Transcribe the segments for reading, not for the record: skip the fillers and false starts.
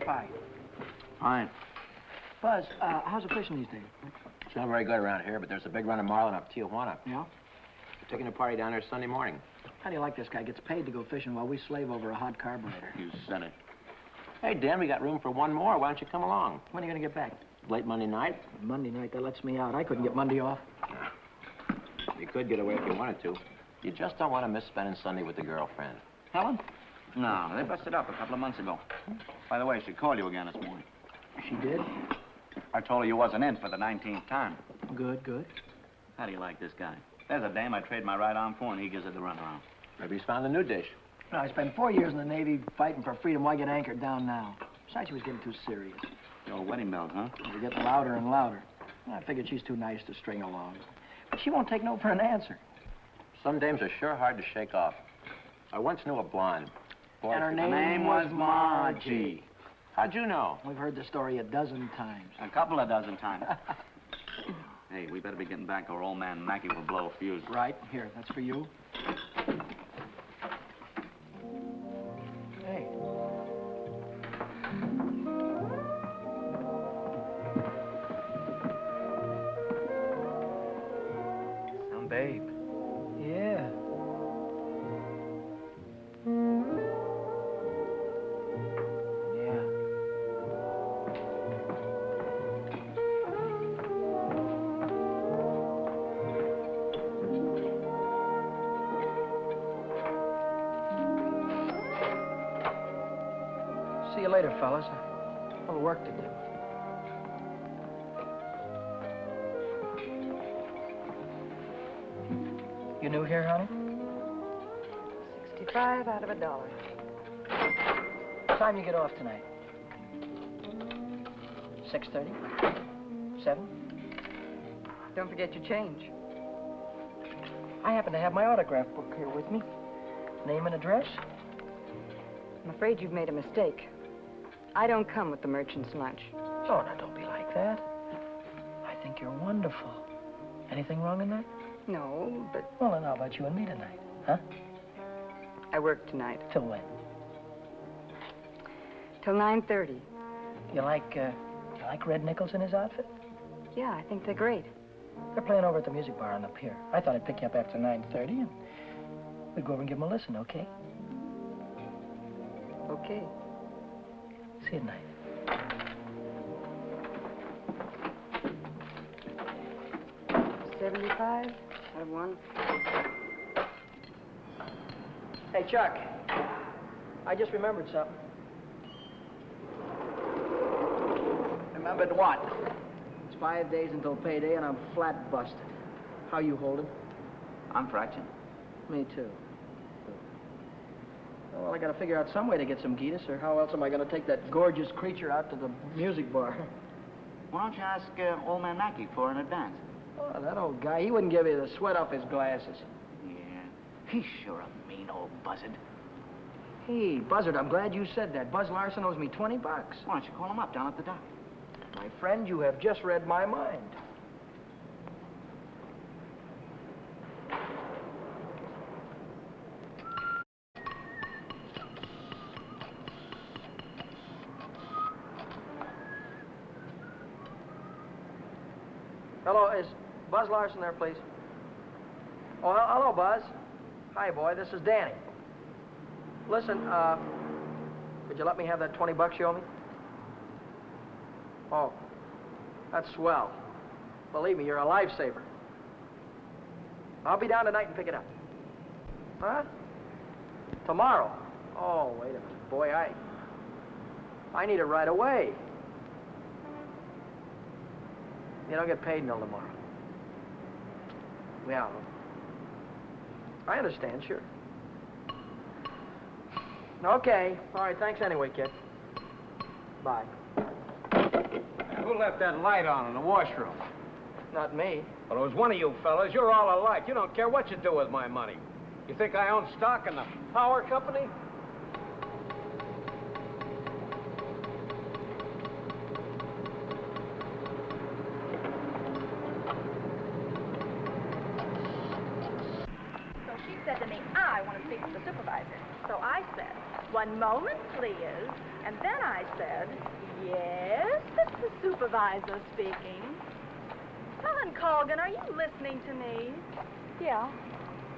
pie. Fine. Buzz, how's the fishing these days? It's not very good around here, but there's a big run of marlin up Tijuana. Yeah? We're taking a party down there Sunday morning. How do you like this guy? Gets paid to go fishing while we slave over a hot carburetor. You said it. Hey, Dan, we got room for one more. Why don't you come along? When are you gonna get back? Late Monday night? Monday night, that lets me out. I couldn't get Monday off. You could get away if you wanted to. You just don't want to miss spending Sunday with the girlfriend. Helen? No, they busted up a couple of months ago. By the way, she called you again this morning. She did? I told her you wasn't in for the 19th time. Good, good. How do you like this guy? There's a dame I trade my right arm for, and he gives it the runaround. Maybe he's found a new dish. No, I spent 4 years in the Navy fighting for freedom. Why get anchored down now? Besides, she was getting too serious. The old wedding bells, huh? They were getting louder and louder. I figured she's too nice to string along. But she won't take no for an answer. Some dames are sure hard to shake off. I once knew a blonde. Boy, And her Her name was Margie. How'd you know? We've heard the story a dozen times. A couple of dozen times. Hey, we better be getting back or old man Mackey will blow a fuse. Right, here, that's for you. Hey. Some babe. Yeah. Yeah. See you later, fellas. A little work to do. You new here, honey? 65 out of $1. What time you get off tonight? 6:30? 7? Don't forget your change. I happen to have my autograph book here with me. Name and address? I'm afraid you've made a mistake. I don't come with the merchant's lunch. Oh, now, don't be like that. I think you're wonderful. Anything wrong in that? No, but Well, then how about you and me tonight? Huh? I work tonight. Till when? Till 9:30. You like Red Nichols in his outfit? Yeah, I think they're great. They're playing over at the music bar on the pier. I thought I'd pick you up after 9:30 and we'd go over and give them a listen, okay? Okay. See you tonight. $75 out of 1. Hey, Chuck. I just remembered something. Remembered what? It's 5 days until payday and I'm flat busted. How you holding? I'm fractured. Me too. Well, I gotta figure out some way to get some Gitas, or how else am I gonna take that gorgeous creature out to the music bar? Why don't you ask old man Mackey for an advance? Oh, that old guy, he wouldn't give you the sweat off his glasses. Yeah, he's sure a mean old buzzard. Hey, Buzzard, I'm glad you said that. Buzz Larson owes me $20. Why don't you call him up down at the dock? My friend, you have just read my mind. Hello, is Buzz Larson there, please? Oh, hello, Buzz. Hi, boy, this is Danny. Listen, could you let me have that $20 you owe me? Oh, that's swell. Believe me, you're a lifesaver. I'll be down tonight and pick it up. Huh? Tomorrow? Oh, wait a minute. Boy, I need it right away. You don't get paid until tomorrow. Yeah. I understand, sure. Okay. All right, thanks anyway, kid. Bye. Who left that light on in the washroom? Not me. Well, it was one of you fellas. You're all alike. You don't care what you do with my money. You think I own stock in the power company? So she said to me, I want to speak to the supervisor. So I said, 1 moment, please. And then I said, yes, it's the supervisor speaking. Helen Colgan, are you listening to me? Yeah.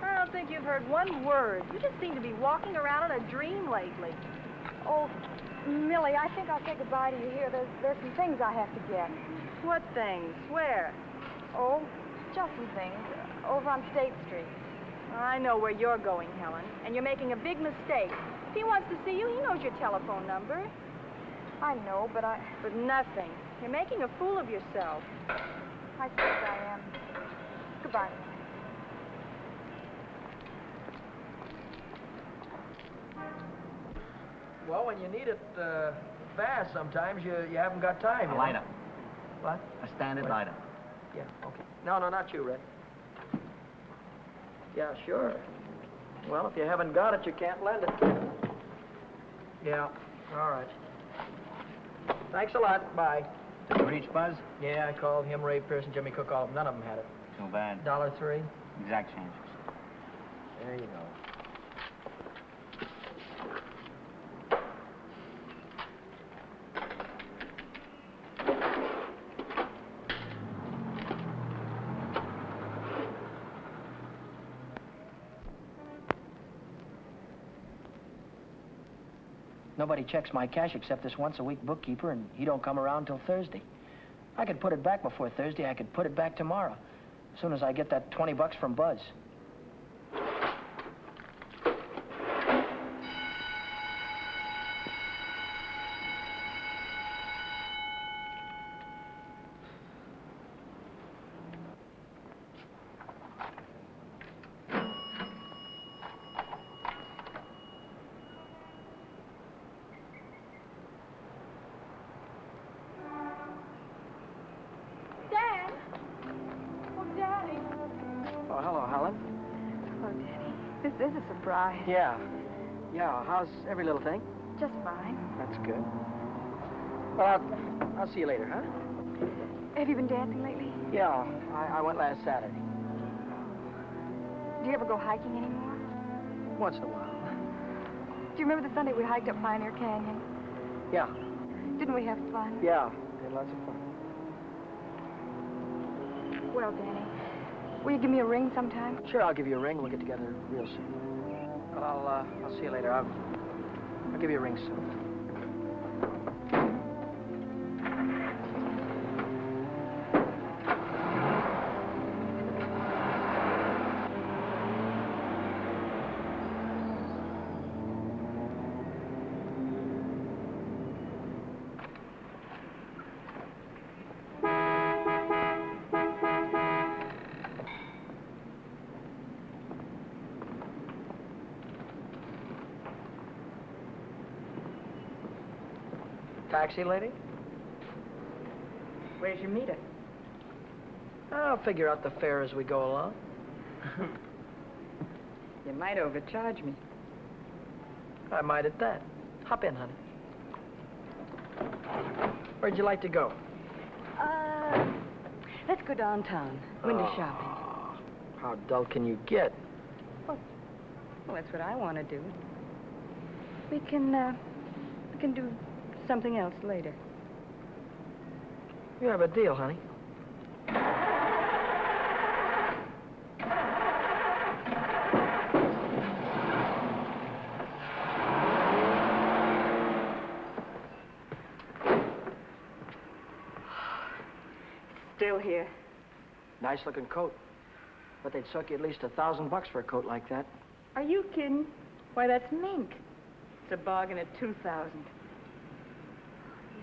I don't think you've heard one word. You just seem to be walking around in a dream lately. Oh, Millie, I think I'll say goodbye to you here. There's some things I have to get. What things? Where? Oh, just some things. Over on State Street. I know where you're going, Helen, and you're making a big mistake. If he wants to see you, he knows your telephone number. I know, but But nothing. You're making a fool of yourself. I suppose I am. Goodbye. Well, when you need it fast, sometimes you haven't got time. A you know? lighter. What? A standard What? lighter. Yeah, okay. No, not you, Red. Yeah, sure. Well, if you haven't got it, you can't lend it. Yeah, all right. Thanks a lot. Bye. Did you reach Buzz? Yeah, I called him, Ray Pearson, Jimmy Cook, all of them. None of them had it. Too bad. $1.03. Exact changes. There you go. Nobody checks my cash except this once-a-week bookkeeper, and he don't come around till Thursday. I could put it back before Thursday. I could put it back tomorrow, as soon as I get that $20 from Buzz. Dad! Oh, Daddy. Oh, hello, Helen. Oh, Daddy. This is a surprise. Yeah. Yeah, how's every little thing? Just fine. That's good. Well, I'll see you later, huh? Have you been dancing lately? Yeah, I went last Saturday. Do you ever go hiking anymore? Once in a while. Do you remember the Sunday we hiked up Pioneer Canyon? Yeah, Didn't we have fun? yeah. Had lots of fun. Well, Danny, will you give me a ring sometime? Sure, I'll give you a ring. We'll get together real soon. Well, I'll see you later. I'll give you a ring soon. Taxi, lady? Where's your meter? I'll figure out the fare as we go along. You might overcharge me. I might at that. Hop in, honey. Where'd you like to go? Let's go downtown. Window Oh, shopping. How dull can you get? Well, that's what I want to do. We can do something else later. You have a deal, honey. Still here. Nice looking coat. But they'd suck you at least $1,000 for a coat like that. Are you kidding? Why, that's mink. It's a bargain at $2,000.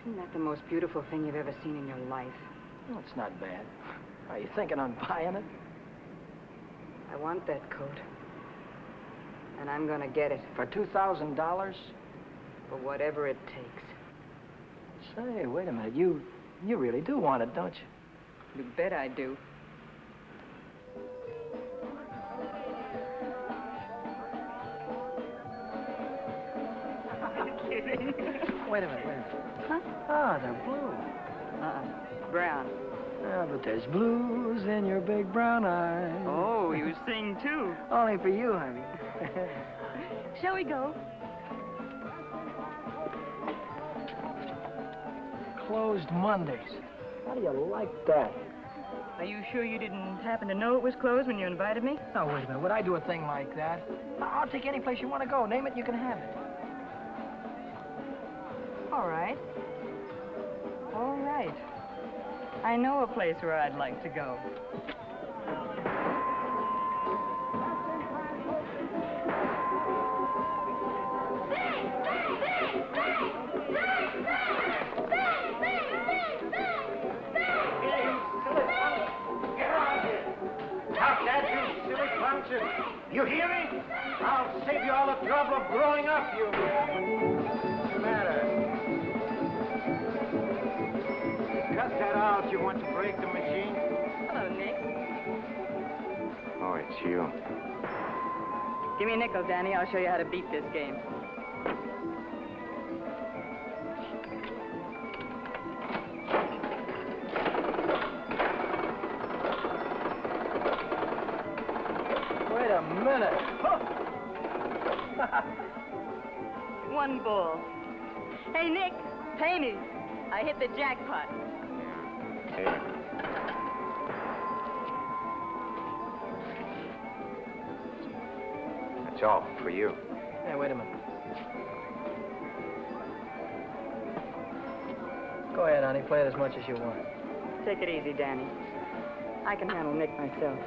Isn't that the most beautiful thing you've ever seen in your life? Well, it's not bad. Are you thinking on buying it? I want that coat. And I'm gonna get it For $2,000? for whatever it takes. Say, wait a minute. You really do want it, don't you? You bet I do. Wait a minute. Huh? Ah, they're blue. Brown. Yeah, but there's blues in your big brown eyes. Oh, you sing too. Only for you, honey. Shall we go? closed Mondays. How do you like that? Are you sure you didn't happen to know it was closed when you invited me? No, wait a minute. Would I do a thing like that? I'll take any place you want to go. Name it and you can have it. All right. All right. I know a place where I'd like to go. You hear me? I'll save you all the trouble of growing up, you. What's the matter? Cut that out. You want to break the machine? Hello, Nick. Oh, it's you. Give me a nickel, Danny. I'll show you how to beat this game. Wait a minute. One bull. Hey, Nick, pay me. I hit the jackpot. Hey. That's all for you. Hey, wait a minute. Go ahead, honey. Play it as much as you want. Take it easy, Danny. I can handle Nick myself.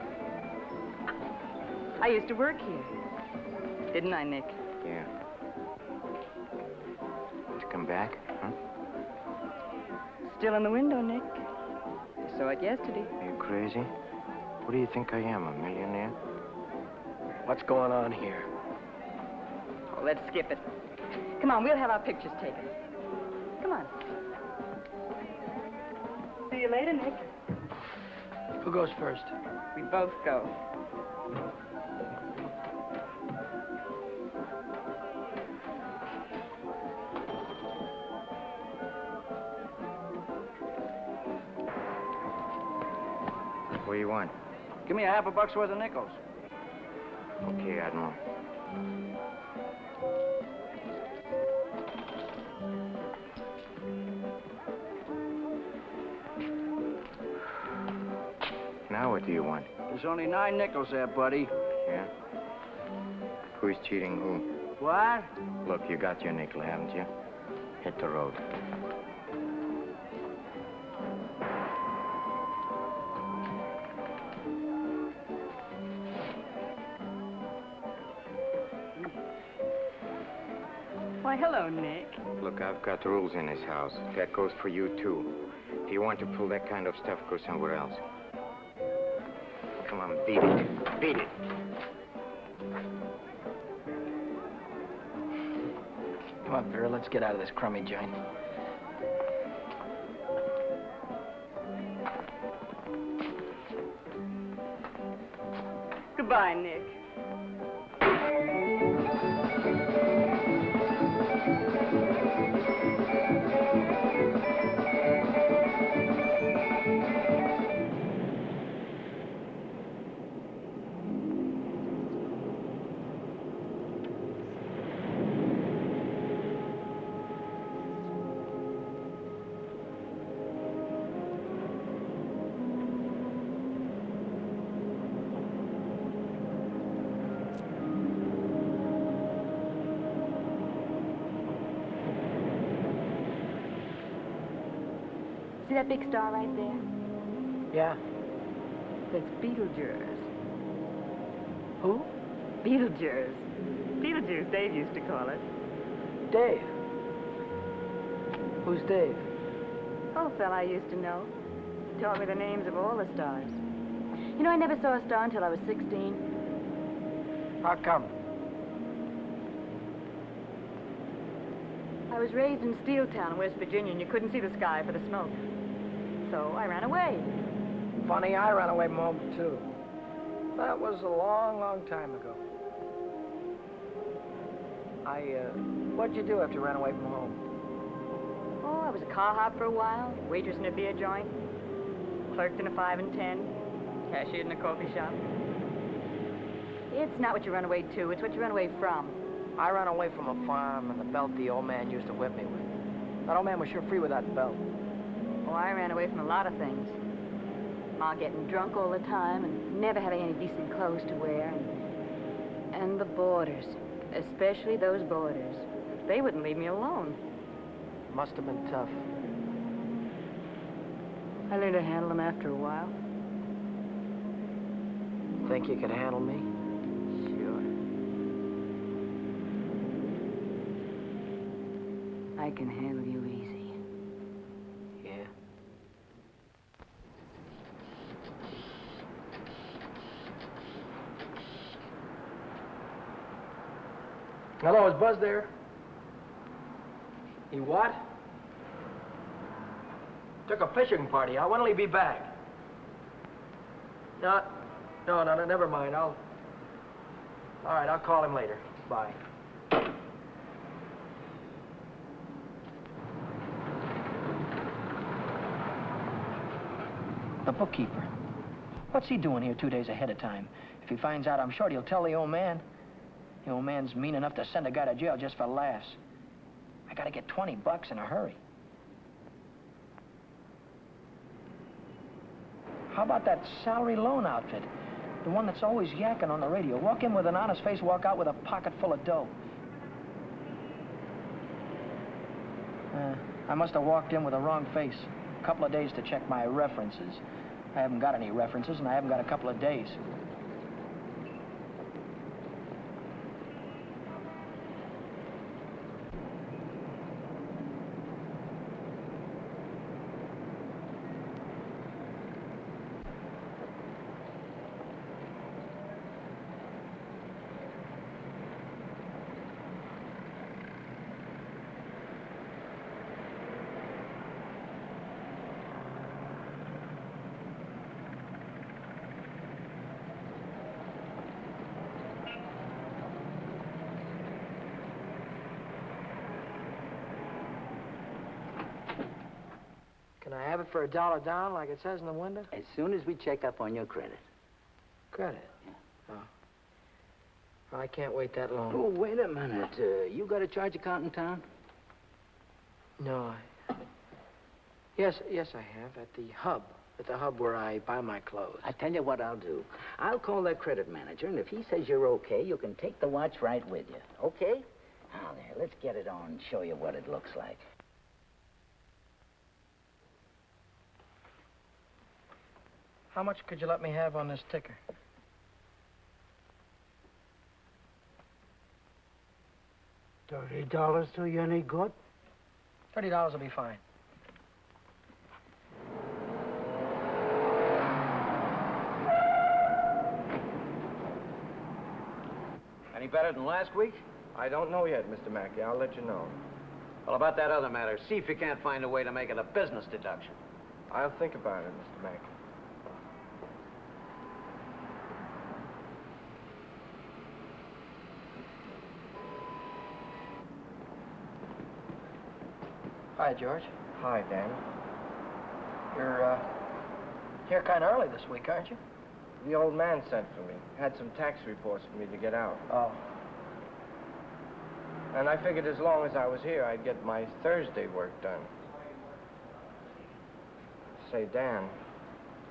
I used to work here. Didn't I, Nick? Yeah. To come back, huh? Still in the window, Nick. I saw it yesterday. Are you crazy? What do you think I am, a millionaire? What's going on here? Oh, let's skip it. Come on, we'll have our pictures taken. Come on. See you later, Nick. Who goes first? We both go. What do you want? Give me a half a buck's worth of nickels. Okay, Admiral. Now what do you want? There's only 9 nickels there, buddy. Yeah? Who's cheating who? What? Look, you got your nickel, haven't you? Hit the road. Why, hello, Nick. Look, I've got rules in this house. That goes for you, too. If you want to pull that kind of stuff, go somewhere else. Come on, beat it. Beat it. Come on, Vera, let's get out of this crummy joint. Goodbye, Nick. See that big star right there? Yeah? That's Beetlejuice. Who? Beetlejuice. Beetlejuice, Dave used to call it. Dave. Who's Dave? Oh, fella I used to know. Taught me the names of all the stars. You know, I never saw a star until I was 16. How come? I was raised in Steeltown, West Virginia, and you couldn't see the sky for the smoke. So I ran away. Funny, I ran away from home, too. That was a long, long time ago. What'd you do after you ran away from home? Oh, I was a car hop for a while, waitress in a beer joint, clerked in a 5 and 10, cashiered in a coffee shop. It's not what you run away to, it's what you run away from. I ran away from a farm and the belt the old man used to whip me with. That old man was sure free with that belt. Oh, I ran away from a lot of things. Ma getting drunk all the time and never having any decent clothes to wear. And the boarders, especially those boarders. They wouldn't leave me alone. Must have been tough. I learned to handle them after a while. Think you could handle me? Sure. I can handle you easy. Yeah. Hello, is Buzz there? He what? Took a fishing party. When will he be back? No, never mind. All right, I'll call him later. Bye. The bookkeeper. What's he doing here 2 days ahead of time? If he finds out I'm short, he'll tell the old man. The old man's mean enough to send a guy to jail just for laughs. I gotta get $20 in a hurry. How about that salary loan outfit? The one that's always yakking on the radio. Walk in with an honest face, walk out with a pocket full of dough. I must have walked in with the wrong face. A couple of days to check my references. I haven't got any references, and I haven't got a couple of days. Can I have it for $1 down, like it says in the window? As soon as we check up on your credit. Credit? Oh. Well, I can't wait that long. Oh, wait a minute. You got a charge account in town? No, Yes, I have, at the hub. At the hub where I buy my clothes. I tell you what I'll do. I'll call that credit manager, and if he says you're okay, you can take the watch right with you. Okay? Now, there, let's get it on and show you what it looks like. How much could you let me have on this ticker? $30 do you any good? $30 will be fine. Any better than last week? I don't know yet, Mr. Mackey. I'll let you know. Well, about that other matter, see if you can't find a way to make it a business deduction. I'll think about it, Mr. Mackey. Hi, George. Hi, Dan. You're, here kind of early this week, aren't you? The old man sent for me. Had some tax reports for me to get out. Oh. And I figured as long as I was here, I'd get my Thursday work done. Say, Dan,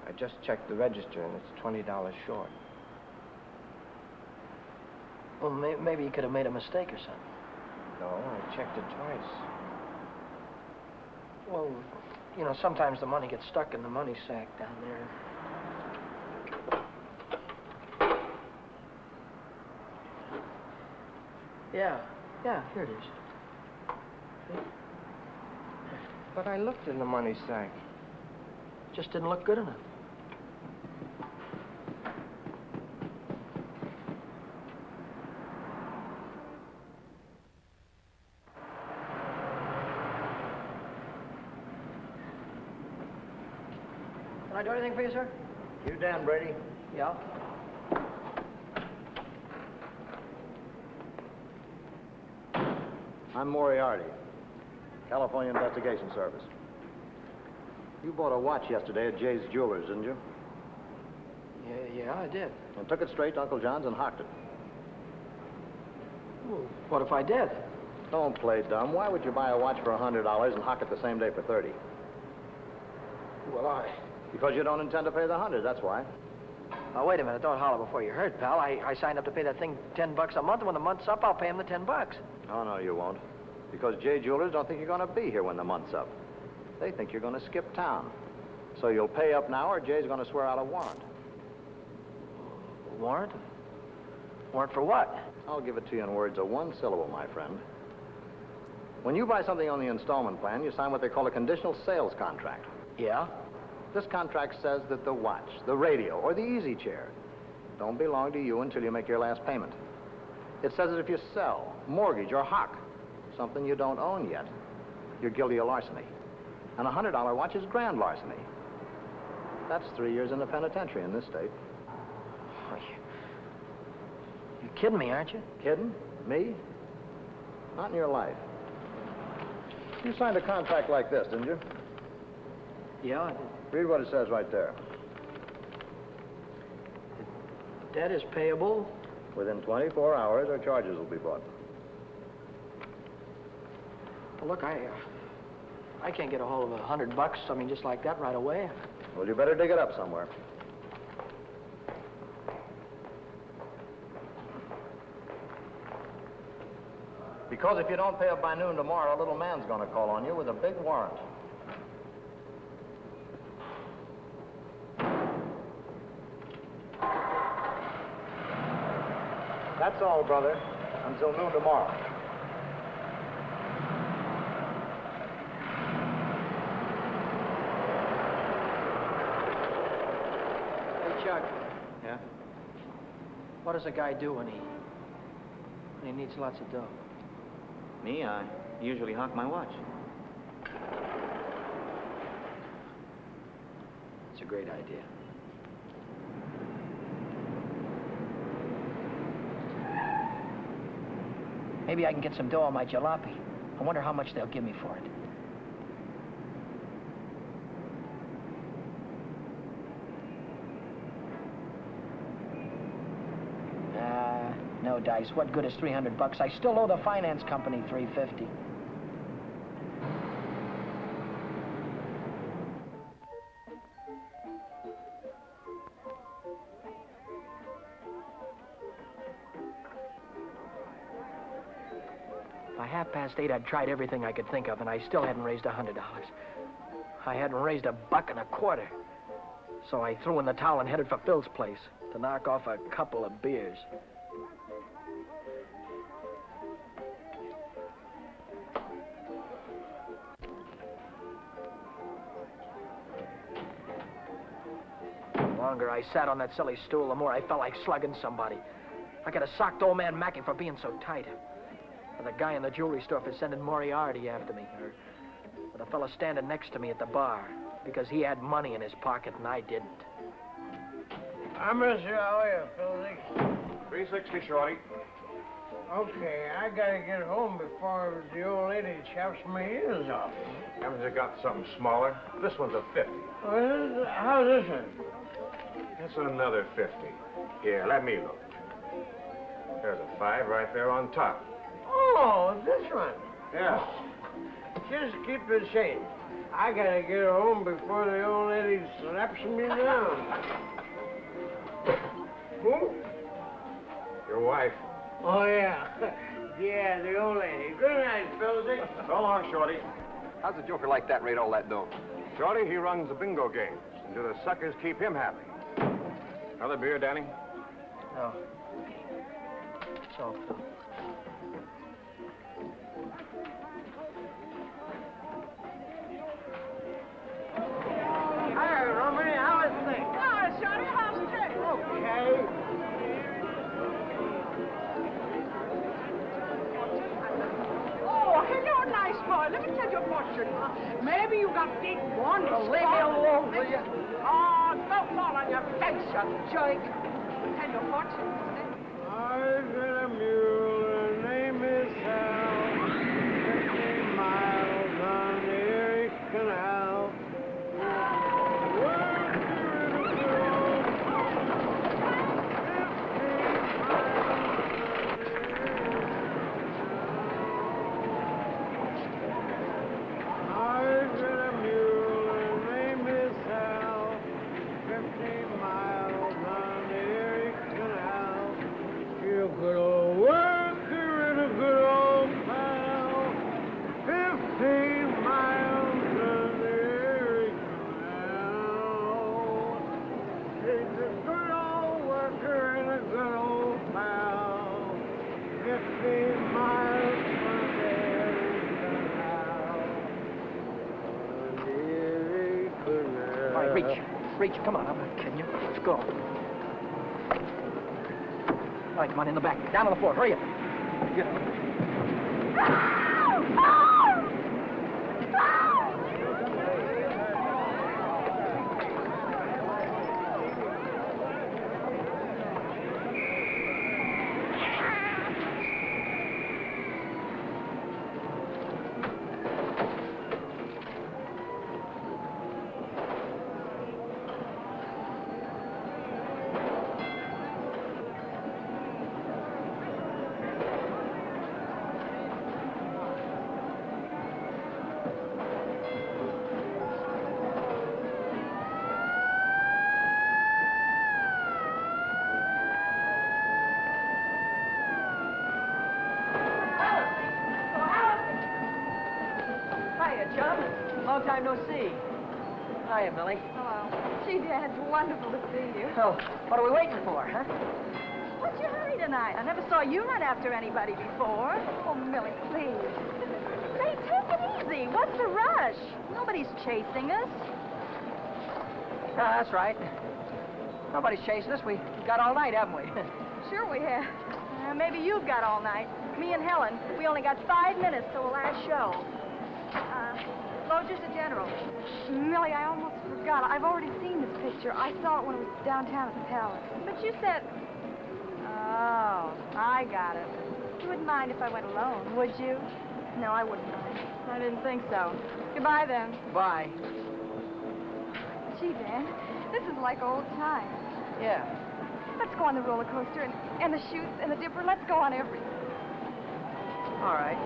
I just checked the register, and it's $20 short. Well, maybe you could have made a mistake or something. No, I checked it twice. Well, you know, sometimes the money gets stuck in the money sack down there. Yeah, here it is. See? But I looked in the money sack. Just didn't look good enough. Can I do anything for you, sir? You Dan Brady? Yeah. I'm Moriarty, California Investigation Service. You bought a watch yesterday at Jay's Jewelers, didn't you? Yeah, I did. And took it straight to Uncle John's and hocked it. Well, what if I did? Don't play dumb. Why would you buy a watch for $100 and hock it the same day for $30? Why? Because you don't intend to pay the 100, that's why. Now, wait a minute. Don't holler before you hurt, pal. I signed up to pay that thing $10 a month, and when the month's up, I'll pay him the $10. Oh, no, you won't. Because Jay Jewelers don't think you're going to be here when the month's up. They think you're going to skip town. So you'll pay up now, or Jay's going to swear out a warrant. Warrant? Warrant for what? I'll give it to you in words of one syllable, my friend. When you buy something on the installment plan, you sign what they call a conditional sales contract. Yeah? This contract says that the watch, the radio, or the easy chair don't belong to you until you make your last payment. It says that if you sell, mortgage, or hock something you don't own yet, you're guilty of larceny. And a $100 watch is grand larceny. That's 3 years in the penitentiary in this state. Oh, you're kidding me, aren't you? Kidding? Me? Not in your life. You signed a contract like this, didn't you? Yeah, I did. Read what it says right there. Debt is payable. Within 24 hours, or charges will be brought. Well, look, I can't get a hold of $100, I mean, just like that right away. Well, you better dig it up somewhere. Because if you don't pay up by noon tomorrow, a little man's going to call on you with a big warrant. That's all, brother. Until noon tomorrow. Hey, Chuck, Yeah? what does a guy do when he needs lots of dough? Me? I usually hock my watch. It's a great idea. Maybe I can get some dough on my jalopy. I wonder how much they'll give me for it. No dice. What good is $300? I still owe the finance company $350. By 8:30, I'd tried everything I could think of, and I still hadn't raised $100. I hadn't raised $1.25. So I threw in the towel and headed for Phil's place to knock off a couple of beers. The longer I sat on that silly stool, the more I felt like slugging somebody. I could have socked old man Mackey for being so tight. Or the guy in the jewelry store for sending Moriarty after me. Or the fella standing next to me at the bar because he had money in his pocket and I didn't. I miss you. How are you, Philly? 360, Shorty. Okay, I gotta get home before the old lady chops my ears off. Haven't you got something smaller? This one's a 50. How's this one? That's another 50. Here, let me look. There's a 5 right there on top. Oh, this one. Yeah. Just keep the change. I gotta get home before the old lady slaps me down. Who? Your wife. Oh, yeah. Yeah, the old lady. Good night, Philly. So long, Shorty. How's a joker like that rate all that dough? Shorty, he runs the bingo games. And do the suckers keep him happy? Another beer, Danny? No. So, Hi, Romany. How is things? Oh, Shorty, how's the day? Okay. Oh, hello, nice boy. Let me tell you a fortune. Maybe you got big one. leave me alone, will you? Oh, don't fall on your face, you joke. Tell you a fortune. I've got a mule. Her name is Hal. 50 miles on the Erie Canal. I've got a mule. Her name is Hal. way. Reach. Come on, I'm not kidding you. Let's go. All right, come on, in the back. Down on the floor. Hurry up. Get Long time no see. Hiya, Millie. Hello. Gee, Dad, it's wonderful to see you. Oh, what are we waiting for, huh? What's your hurry tonight? I never saw you run after anybody before. Oh, Millie, please. Say, take it easy. What's the rush? Nobody's chasing us. That's right. Nobody's chasing us. We got all night, haven't we? Sure we have. Maybe you've got all night. Me and Helen, we only got 5 minutes till the last show. Just a general. Millie, I almost forgot. I've already seen this picture. I saw it when it was downtown at the Palace. But you said... Oh, I got it. You wouldn't mind if I went alone, would you? No, I wouldn't mind. I didn't think so. Goodbye, then. Bye. Gee, Dan, this is like old times. Yeah. Let's go on the roller coaster and the chutes and the dipper. Let's go on everything. All right.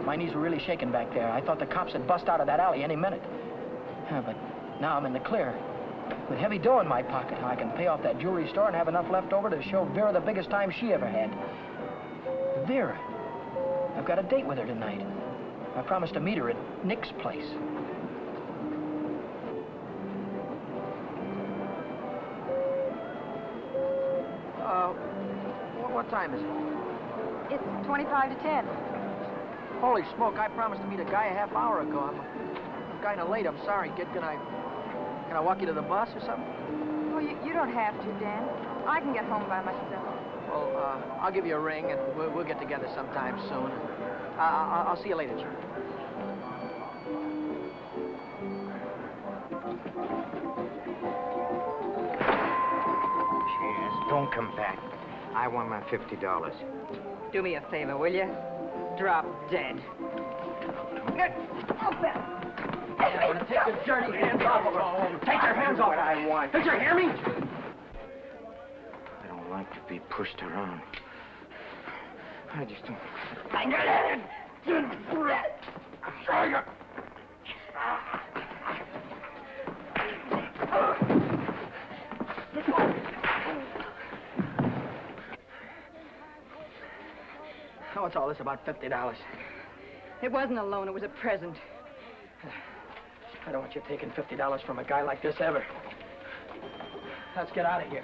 My knees were really shaking back there. I thought the cops had bust out of that alley any minute. But now I'm in the clear. With heavy dough in my pocket, I can pay off that jewelry store and have enough left over to show Vera the biggest time she ever had. Vera. I've got a date with her tonight. I promised to meet her at Nick's place. What time is it? It's 25 to 10. Holy smoke, I promised to meet a guy a half hour ago. I'm kind of late. I'm sorry, kid. Can I walk you to the bus or something? Well, you don't have to, Dan. I can get home by myself. Well, I'll give you a ring, and we'll get together sometime soon. I'll see you later, John. Cheers. Don't come back. I want my $50. Do me a favor, will you? Drop dead. Take your dirty hands off of her. Take your hands off. What I want. Did you hear me? I don't like to be pushed around. I just don't... What's all this about $50? It wasn't a loan, it was a present. I don't want you taking $50 from a guy like this ever. Let's get out of here.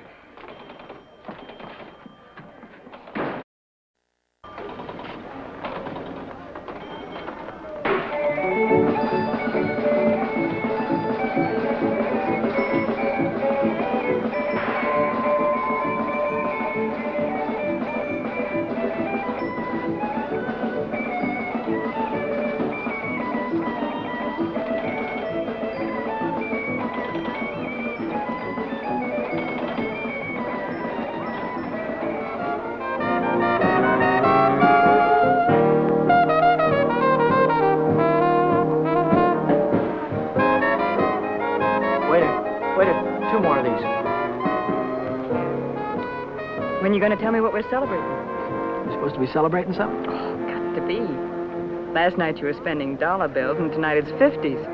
When you going to tell me what we're celebrating? We're supposed to be celebrating something? Oh, got to be. Last night you were spending dollar bills, and tonight it's 50s.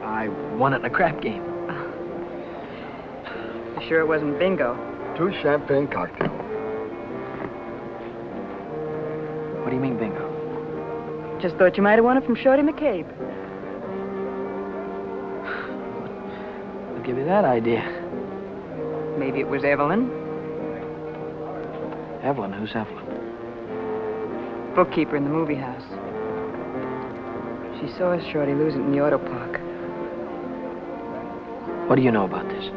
I won it in a crap game. You sure it wasn't bingo? 2 champagne cocktails. What do you mean, bingo? Just thought you might have won it from Shorty McCabe. I'll give you that idea. Maybe it was Evelyn. Evelyn? Who's Evelyn? bookkeeper in the movie house. She saw Shorty lose it in the auto park. What do you know about this?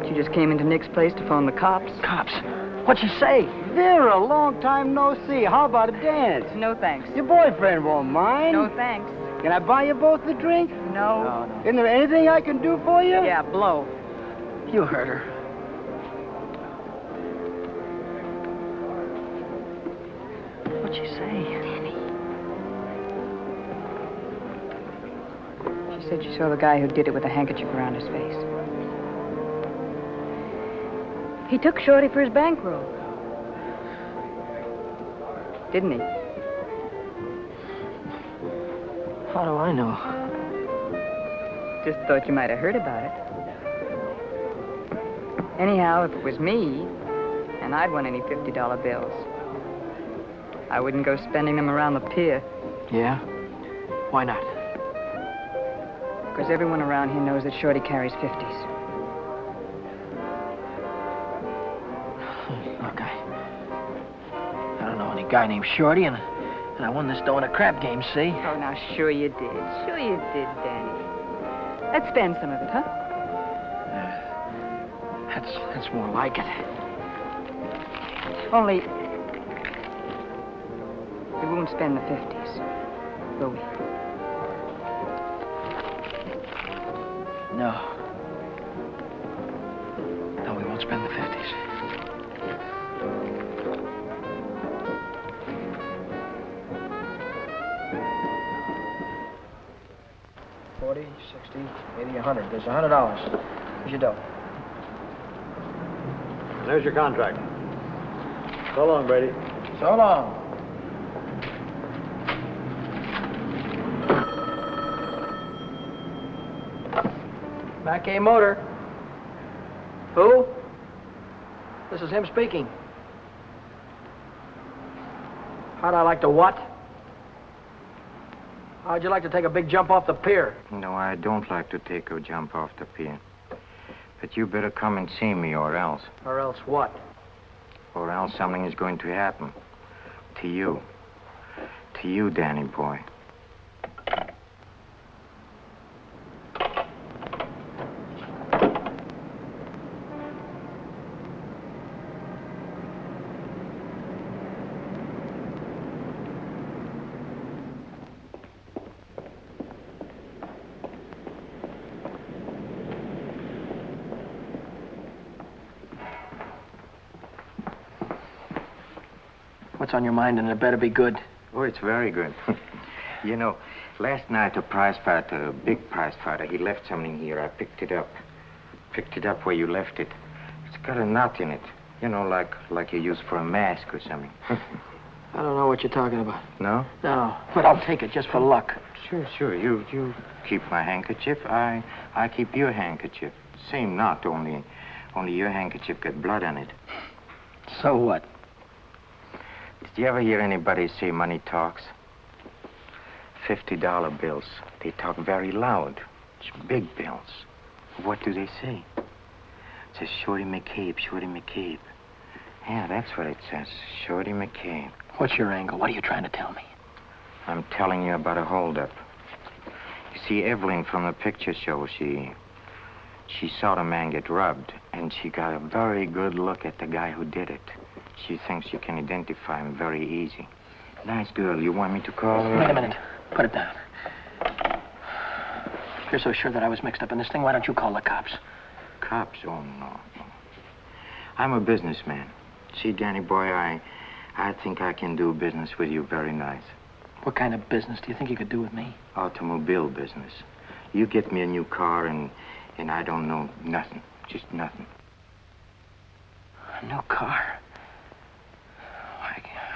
She just came into Nick's place to phone the cops. Cops? What'd she say? Vera, long time no see. How about a dance? No thanks. Your boyfriend won't mind. No thanks. Can I buy you both a drink? No. Isn't there anything I can do for you? Yeah, blow. You heard her. What'd she say? Danny. She said she saw the guy who did it with a handkerchief around his face. He took Shorty for his bankroll. Didn't he? How do I know? Just thought you might have heard about it. Anyhow, if it was me, and I'd won any $50 bills, I wouldn't go spending them around the pier. Yeah? Why not? Because everyone around here knows that Shorty carries 50s. Look, I don't know any guy named Shorty, and I won this dough in a crap game, see? Oh, now, sure you did. Sure you did, Danny. Let's spend some of it, huh? That's more like it. Only, we won't spend the 50s, will we? No. No, we won't spend the 50s. 40, 60, 80, 100. There's $100. Here's your dough. There's your contract. So long, Brady. So long. Back A Motor. Who? This is him speaking. How'd I like to what? How'd you like to take a big jump off the pier? No, I don't like to take a jump off the pier. But you better come and see me, or else. Or else what? Or else something is going to happen. To you. To you, Danny boy. What's on your mind, and it better be good. Oh, it's very good. You know, last night a prize fighter, a big prize fighter, he left something here. I picked it up. Picked it up where you left it. It's got a knot in it. You know, like you use for a mask or something. I don't know what you're talking about. No? No, but I'll take it just for luck. Sure. You keep my handkerchief. I keep your handkerchief. Same knot, only your handkerchief got blood on it. So what? Did you ever hear anybody say money talks? $50 bills. They talk very loud. It's big bills. What do they say? It says Shorty McCabe, Shorty McCabe. Yeah, that's what it says. Shorty McCabe. What's your angle? What are you trying to tell me? I'm telling you about a holdup. You see, Evelyn from the picture show, she saw the man get robbed, and she got a very good look at the guy who did it. She thinks you can identify him very easy. Nice girl. You want me to call her? Wait a minute. Put it down. If you're so sure that I was mixed up in this thing, why don't you call the cops? Cops? Oh, no. I'm a businessman. See, Danny boy, I think I can do business with you very nice. What kind of business do you think you could do with me? Automobile business. You get me a new car, and I don't know nothing. Just nothing. A new car?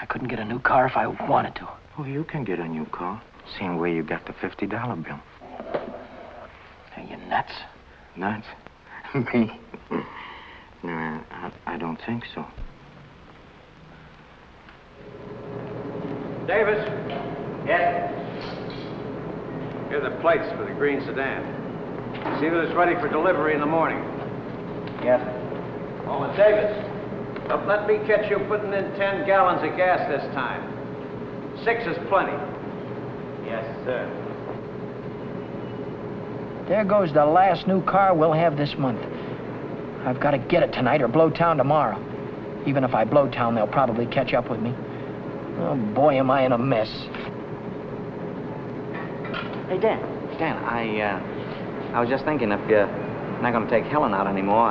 I couldn't get a new car if I wanted to. Oh, you can get a new car. Same way you got the $50 bill. Are you nuts? Nuts? Me? No, I don't think so. Davis, Yes? here are the plates for the green sedan. See that it's ready for delivery in the morning. Yes. Oh, and Davis, But let me catch you putting in 10 gallons of gas this time. 6 is plenty. Yes, sir. There goes the last new car we'll have this month. I've got to get it tonight or blow town tomorrow. Even if I blow town, they'll probably catch up with me. Oh, boy, am I in a mess. Hey, Dan, I was just thinking if you're not going to take Helen out anymore,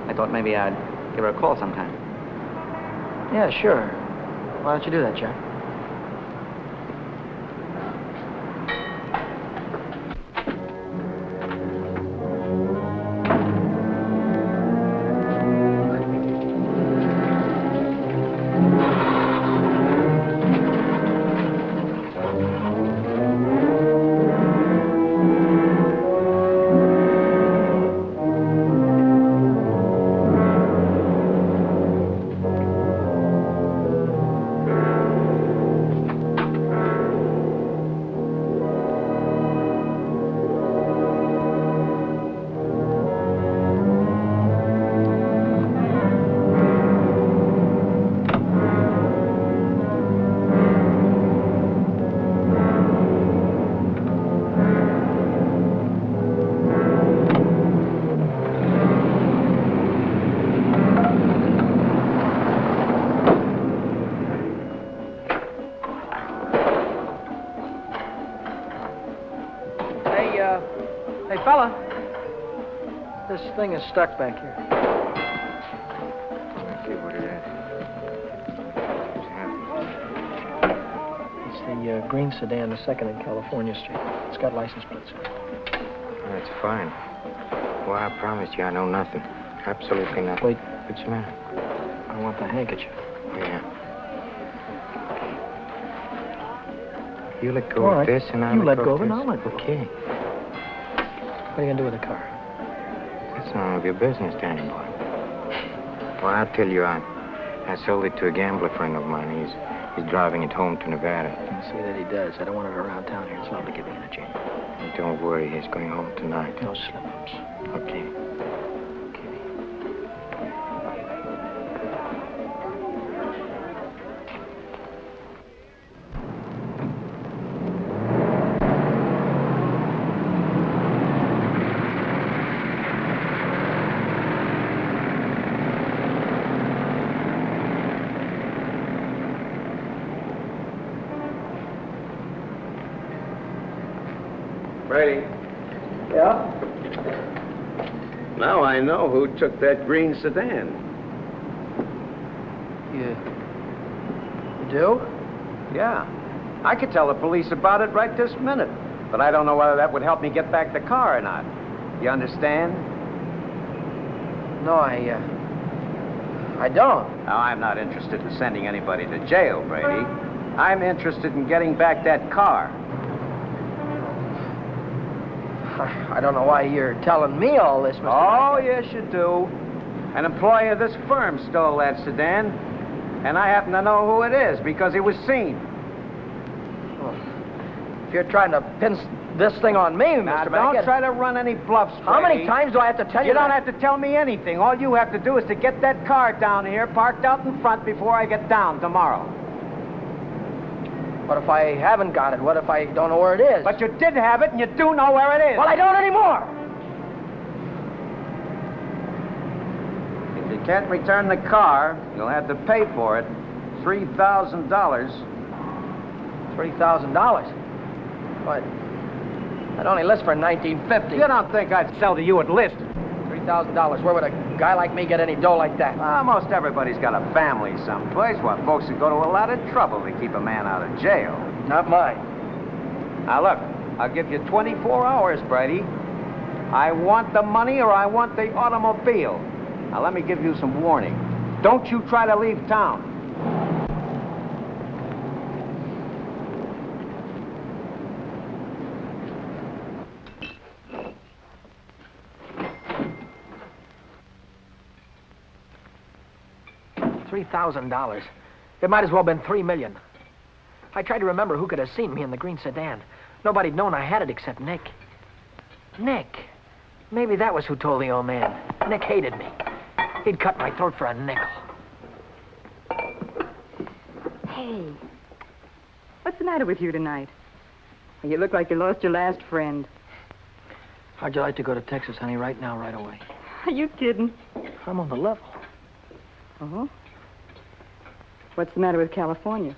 I thought maybe I'd give her a call sometime. Yeah, sure. Why don't you do that, Jack? Hey, fella. This thing is stuck back here. Let's see what it is. It's the green sedan, the second in California Street. It's got license plates. That's fine. Well, I promise you I know nothing. Absolutely nothing. Wait. What's the matter? I want the handkerchief. Yeah. You let go All of right. this and I'll You let go go of of it, this. and I'll let go. Okay. What are you going to do with the car? That's none of your business, Danny boy. Well, I'll tell you, I sold it to a gambler friend of mine. He's driving it home to Nevada. I'll see that he does. I don't want it around town here. It's not to get me in a jam. And don't worry, he's going home tonight. No slip-ups. Okay. Brady. Yeah? Now I know who took that green sedan. You do? Yeah. I could tell the police about it right this minute. But I don't know whether that would help me get back the car or not. You understand? No, I don't. Now, I'm not interested in sending anybody to jail, Brady. I'm interested in getting back that car. I don't know why you're telling me all this, Mr. Oh, yes, you do. An employee of this firm stole that sedan, and I happen to know who it is because he was seen. Well, if you're trying to pin this thing on me, Now, Mr. don't try to run any bluffs, Brady. How many times do I have to tell you You don't that? have to tell me anything. All you have to do is to get that car down here, parked out in front before I get down tomorrow. What if I haven't got it? What if I don't know where it is? But you did have it, and you do know where it is. Well, I don't anymore. If you can't return the car, you'll have to pay for it. $3,000. $3,000? What? I'd only list for $1,950. You don't think I'd sell to you at list? $3,000. Where would a guy like me get any dough like that? Well, most everybody's got a family someplace. Well, folks would go to a lot of trouble to keep a man out of jail. Not mine. Now, look, I'll give you 24 hours, Brady. I want the money or I want the automobile. Now, let me give you some warning. Don't you try to leave town. $3,000. It might as well have been $3 million. I tried to remember who could have seen me in the green sedan. Nobody'd known I had it except Nick. Nick. Maybe that was who told the old man. Nick hated me. He'd cut my throat for a nickel. Hey, what's the matter with you tonight? You look like you lost your last friend. How'd you like to go to Texas, honey, right now, right away? Are you kidding? I'm on the level. Oh? What's the matter with California?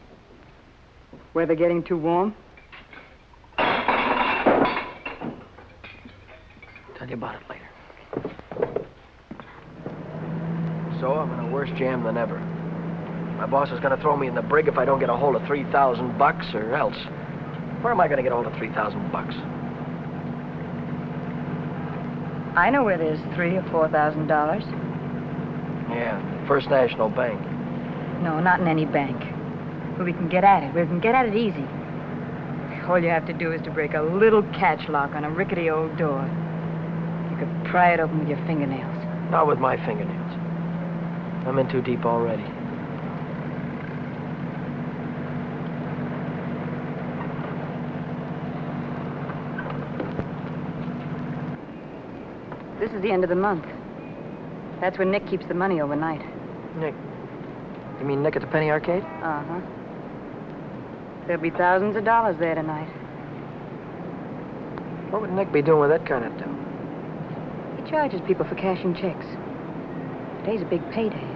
Weather getting too warm? Tell you about it later. So I'm in a worse jam than ever. My boss is going to throw me in the brig if I don't get a hold of $3,000 or else. Where am I going to get a hold of $3,000? I know where there's $3,000 or $4,000. Yeah, First National Bank. No, not in any bank. But we can get at it. We can get at it easy. All you have to do is to break a little catch lock on a rickety old door. You could pry it open with your fingernails. Not with my fingernails. I'm in too deep already. This is the end of the month. That's when Nick keeps the money overnight. Nick? You mean Nick at the Penny Arcade? Uh-huh. There'll be thousands of dollars there tonight. What would Nick be doing with that kind of dough? He charges people for cashing checks. Today's a big payday.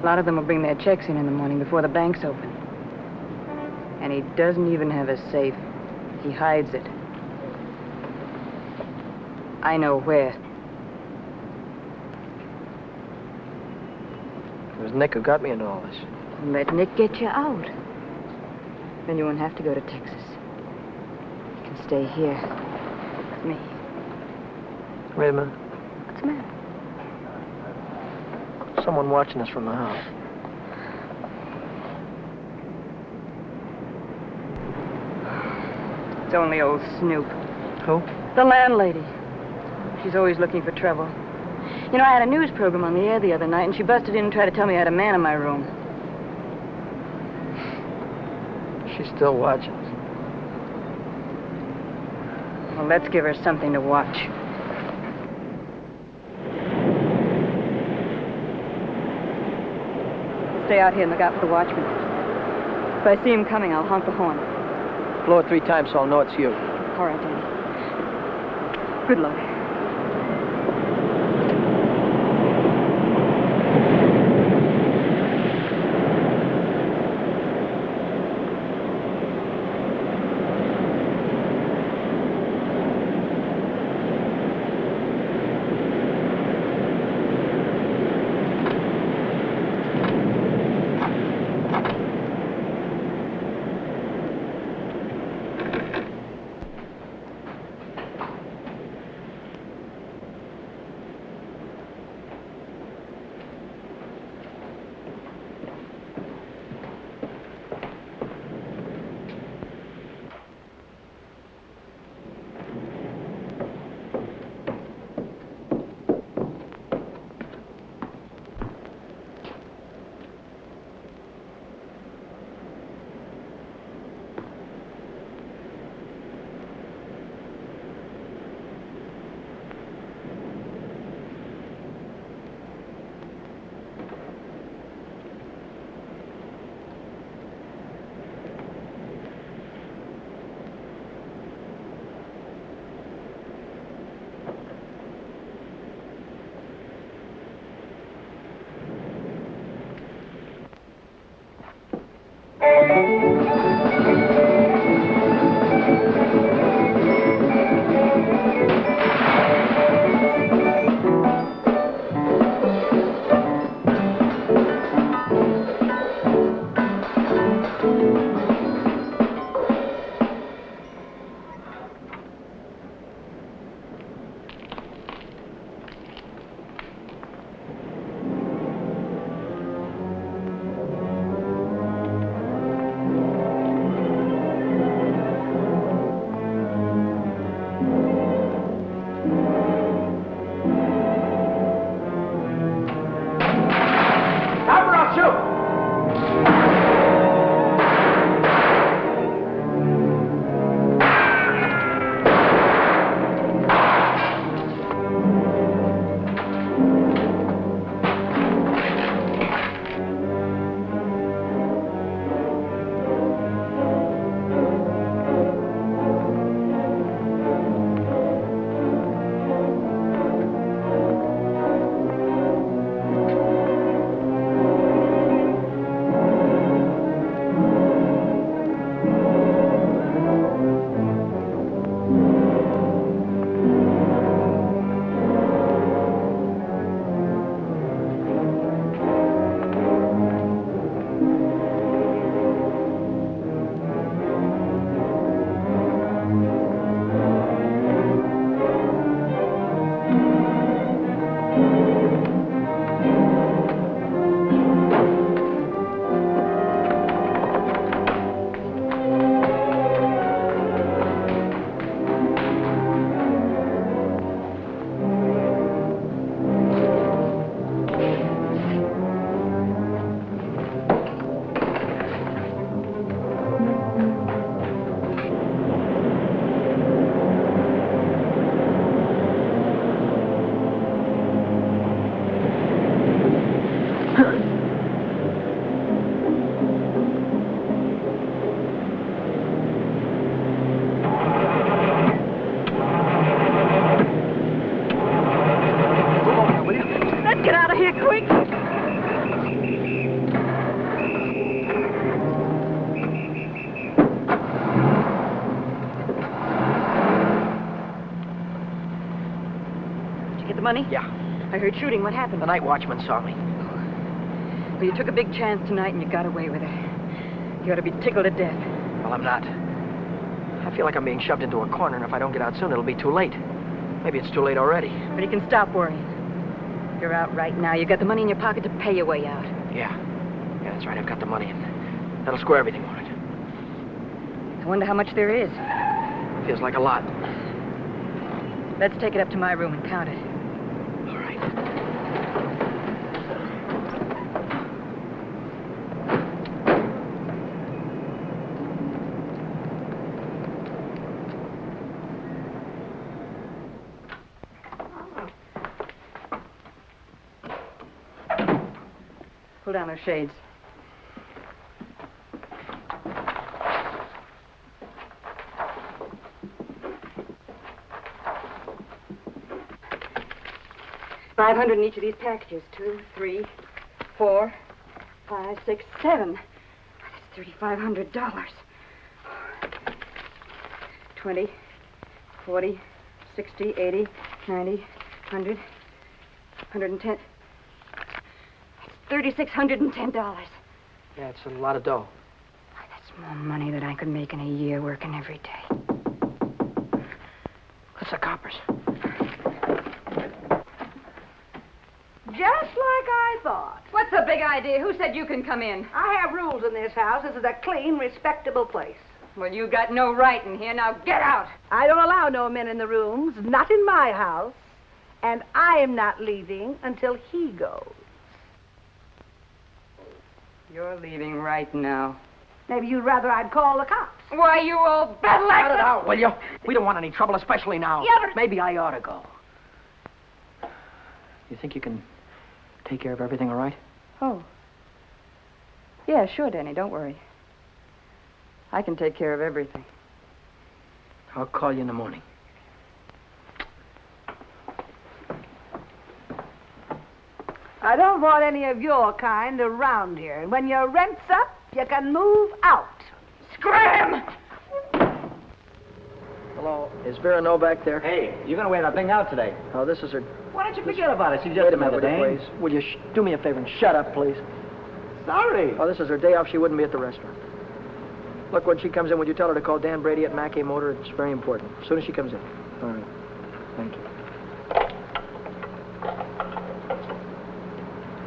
A lot of them will bring their checks in the morning before the bank's open. And he doesn't even have a safe. He hides it. I know where. It was Nick who got me into all this. Let Nick get you out. Then you won't have to go to Texas. You can stay here with me. Wait a minute. What's the matter? Someone watching us from the house. It's only old Snoop. Who? The landlady. She's always looking for trouble. You know, I had a news program on the air the other night, and she busted in and tried to tell me I had a man in my room. She's still watching us. Well, let's give her something to watch. Stay out here and look out for the watchman. If I see him coming, I'll honk the horn. Blow it 3 times so I'll know it's you. All right, Danny. Good luck. money? Yeah. I heard shooting. What happened? The night watchman saw me. Well, you took a big chance tonight and you got away with it. You ought to be tickled to death. Well, I'm not. I feel like I'm being shoved into a corner, and if I don't get out soon, it'll be too late. Maybe it's too late already. But you can stop worrying. You're out right now. You got the money in your pocket to pay your way out. Yeah. Yeah, that's right. I've got the money, and that'll square everything, won't it? I wonder how much there is. Feels like a lot. Let's take it up to my room and count it. All right. Pull down those shades. $500 in each of these packages. 2, 3, 4, 5, 6, 7. That's $3,500. 20, 40, 60, 80, 90, 100, 110. That's $3,610. Yeah, it's a lot of dough. That's more money than I could make in a year working every day. What's the coppers? Just like I thought. What's the big idea? Who said you can come in? I have rules in this house. This is a clean, respectable place. Well, you got no right in here. Now get out. I don't allow no men in the rooms, not in my house. And I am not leaving until he goes. You're leaving right now. Maybe you'd rather I'd call the cops. Why, you old battle Cut axe! it out, will you? We don't want any trouble, especially now. Yeah, but... Maybe I ought to go. You think you can take care of everything all right? Oh. Yeah, sure, Danny. Don't worry. I can take care of everything. I'll call you in the morning. I don't want any of your kind around here. And when your rent's up, you can move out. Scram! Hello, is Vera Novak there? Hey, you're going to wear that thing out today. Oh, this is her... Why don't you forget about it? She's just Wait a another minute, day. please. Will you do me a favor and shut up, please? Sorry. Oh, this is her day off. She wouldn't be at the restaurant. Look, when she comes in, would you tell her to call Dan Brady at Mackay Motor? It's very important. As soon as she comes in. All right. Thank you.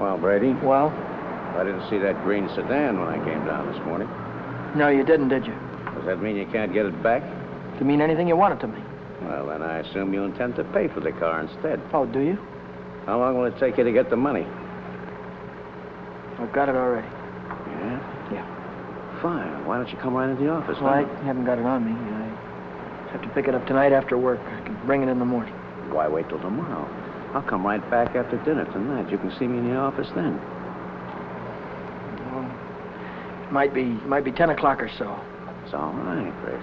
Well, Brady, Well? I didn't see that green sedan when I came down this morning. No, you didn't, did you? Does that mean you can't get it back? To mean anything you want it to mean. Well, then I assume you intend to pay for the car instead. Oh, do you? How long will it take you to get the money? I've got it already. Yeah? Yeah. Fine. Why don't you come right into the office? Well, I now? haven't got it on me. I have to pick it up tonight after work. I can bring it in the morning. Why wait till tomorrow? I'll come right back after dinner tonight. You can see me in the office then. Well, might be 10 o'clock or so. It's all right, Brady.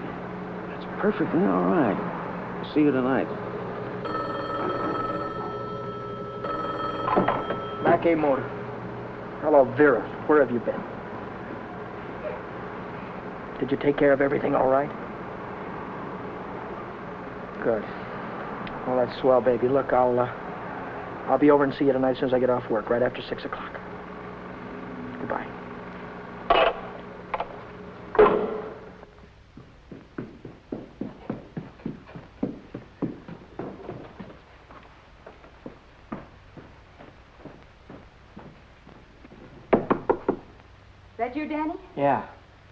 It's perfectly all right. I'll see you tonight. Mackay Motor. Hello, Vera. Where have you been? Did you take care of everything all right? Good. Well, that's swell, baby. Look, I'll be over and see you tonight as soon as I get off work, right after 6 o'clock. Goodbye. That you, Danny? Yeah.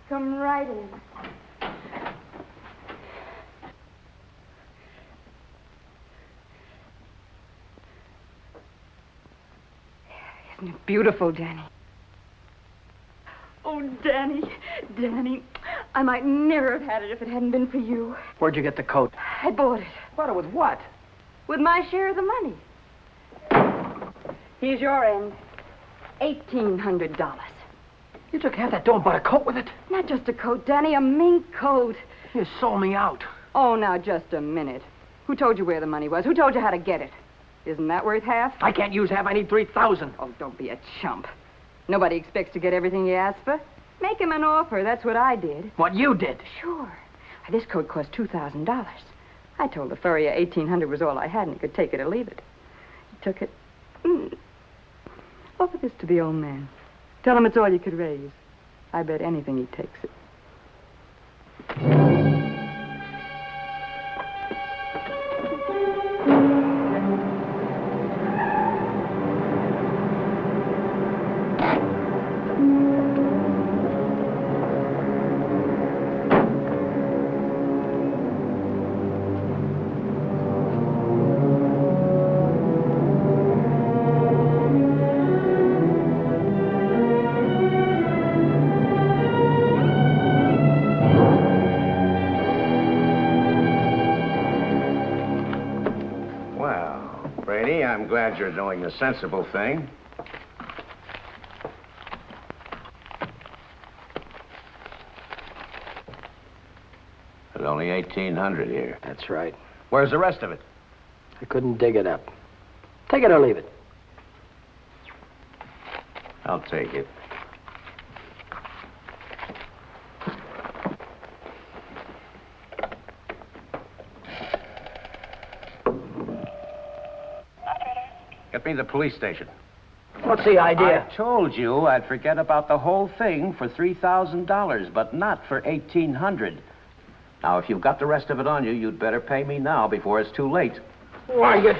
Come right in. Isn't it beautiful, Danny? Oh, Danny, Danny, I might never have had it if it hadn't been for you. Where'd you get the coat? I bought it Bought it with what? with my share of the money. Here's your end. $1,800. You took half that dough and bought a coat with it? Not just a coat, Danny, a mink coat. You sold me out. Oh, now, just a minute. Who told you where the money was? Who told you how to get it? Isn't that worth half? I can't use half. I need 3,000. Oh, don't be a chump. Nobody expects to get everything you ask for. Make him an offer. That's what I did. What you did. Sure. This coat cost $2,000. I told the furrier $1,800 was all I had, and he could take it or leave it. took it. Offer this to the old man. Tell him it's all you could raise. I bet anything he takes it. I'm glad you're doing the sensible thing. There's only 1,800 here. That's right. Where's the rest of it? I couldn't dig it up. Take it or leave it. I'll take it. Get me to the police station. What's the idea? I told you I'd forget about the whole thing for $3,000, but not for $1,800. Now, if you've got the rest of it on you, you'd better pay me now before it's too late. Why, you...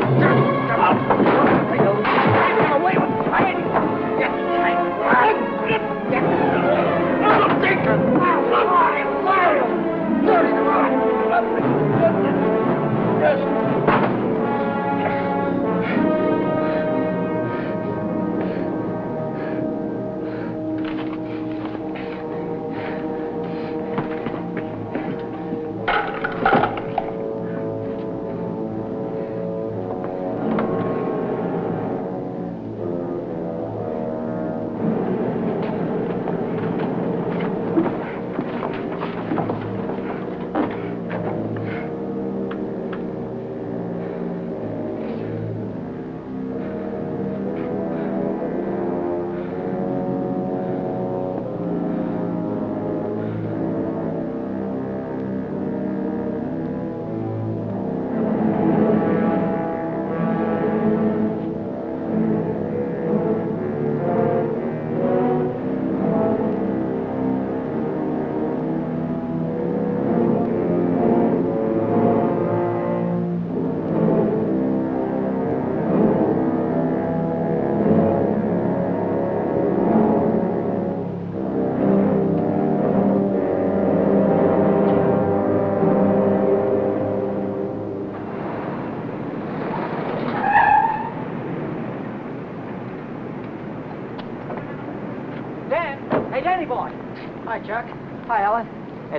Hi, Chuck. Hi, Ellen.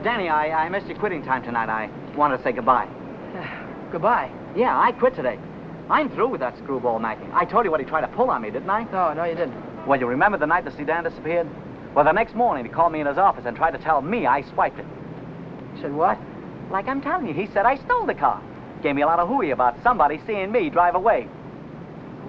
Danny, I missed your quitting time tonight. I wanted to say goodbye. Goodbye. Yeah, I quit today. I'm through with that screwball Mackie. I told you what he tried to pull on me, didn't I? No, you didn't. Well, you remember the night the sedan disappeared? Well, the next morning, he called me in his office and tried to tell me I swiped it. He said what? Like I'm telling you, he said I stole the car. Gave me a lot of hooey about somebody seeing me drive away.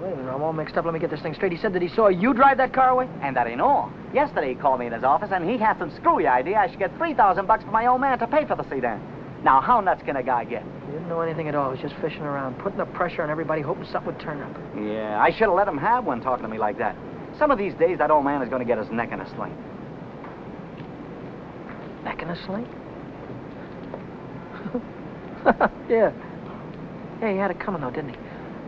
Wait a minute, I'm all mixed up. Let me get this thing straight. He said that he saw you drive that car away? And that ain't all. Yesterday, he called me in his office, and he had some screwy idea I should get $3,000 for my old man to pay for the sedan. Now, how nuts can a guy get? He didn't know anything at all. He was just fishing around, putting the pressure on everybody, hoping something would turn up. Yeah, I should have let him have one talking to me like that. Some of these days, that old man is going to get his neck in a sling. Neck in a sling? Yeah. Yeah, he had it coming, though, didn't he?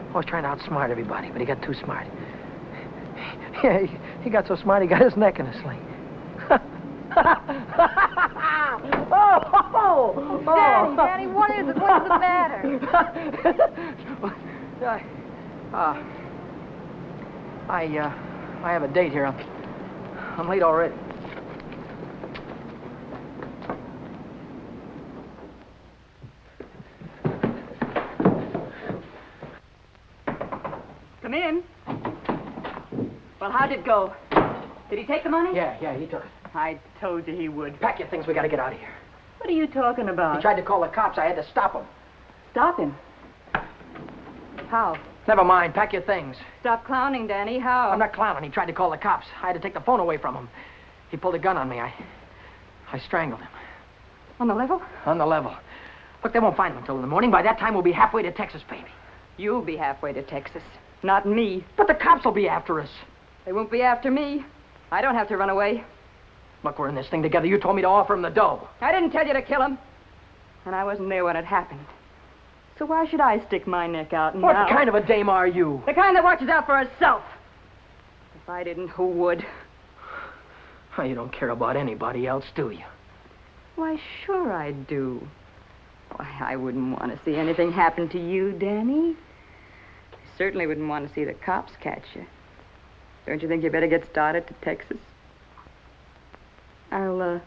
Always trying to outsmart everybody, but he got too smart. Yeah, he got so smart, he got his neck in a sling. Daddy, what is it? What's the matter? I have a date here. I'm late already. Come in. Well, how'd it go? Did he take the money? Yeah, he took it. I told you he would. Pack your things, we gotta get out of here. What are you talking about? He tried to call the cops. I had to stop him. Stop him. How? Never mind, pack your things. Stop clowning, Danny. How? I'm not clowning. He tried to call the cops. I had to take the phone away from him. He pulled a gun on me. I strangled him. On the level? On the level. Look, they won't find him until in the morning. By that time, we'll be halfway to Texas, baby. You'll be halfway to Texas. Not me. But the cops will be after us. They won't be after me. I don't have to run away. Look, we're in this thing together. You told me to offer him the dough. I didn't tell you to kill him. And I wasn't there when it happened. So why should I stick my neck out now? What kind of a dame are you? The kind that watches out for herself. If I didn't, who would? Oh, you don't care about anybody else, do you? Why, sure I do. Why, I wouldn't want to see anything happen to you, Danny. I certainly wouldn't want to see the cops catch you. Don't you think you better get started to Texas? I'll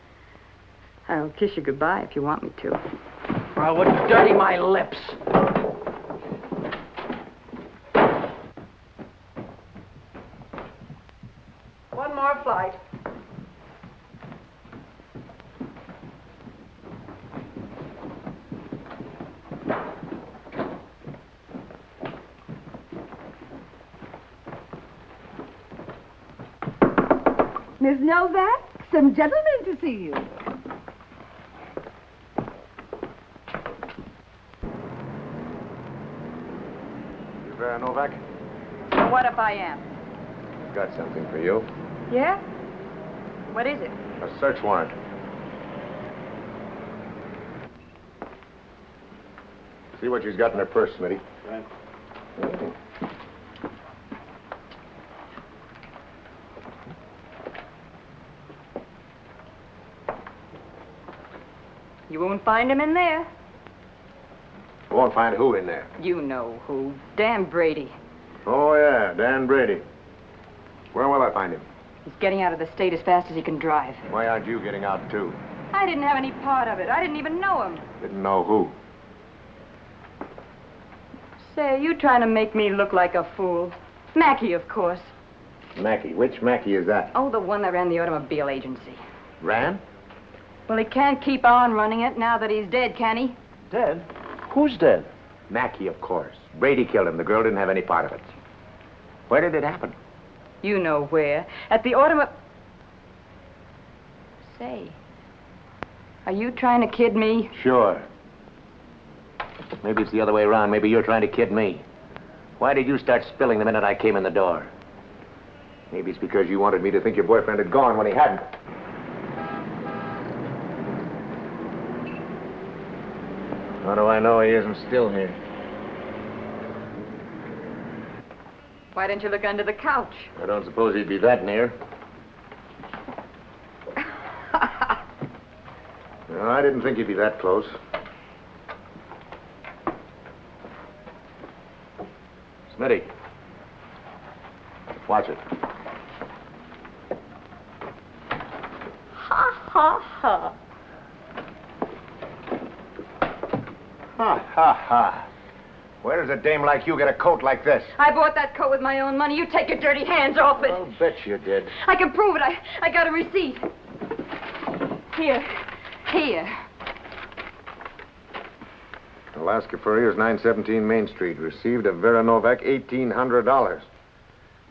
kiss you goodbye if you want me to. Or I wouldn't dirty my lips. One more flight. Miss Novak, some gentlemen to see you. You Vera Novak? So what if I am? Got something for you. Yeah? What is it? A search warrant. See what she's got in her purse, Smitty. Right. You won't find him in there. You won't find who in there? You know who. Dan Brady. Oh, yeah, Dan Brady. Where will I find him? He's getting out of the state as fast as he can drive. Why aren't you getting out, too? I didn't have any part of it. I didn't even know him. Didn't know who. Say, are you trying to make me look like a fool? Mackey, of course. Mackey. Which Mackey is that? Oh, the one that ran the automobile agency. Ran? Well, he can't keep on running it now that he's dead, can he? Dead? Who's dead? Mackey, of course. Brady killed him. The girl didn't have any part of it. Where did it happen? You know where. At the automobile... Say, are you trying to kid me? Sure. Maybe it's the other way around. Maybe you're trying to kid me. Why did you start spilling the minute I came in the door? Maybe it's because you wanted me to think your boyfriend had gone when he hadn't. How do I know he isn't still here? Why didn't you look under the couch? I don't suppose he'd be that near. No, I didn't think he'd be that close. Smitty. Watch it. Ha, ha, ha. Ha, ha, ha. Where does a dame like you get a coat like this? I bought that coat with my own money. You take your dirty hands off it. I'll bet you did. I can prove it. I got a receipt. Here. Here. Alaska Furriers, 917 Main Street. Received of Vera Novak, $1,800.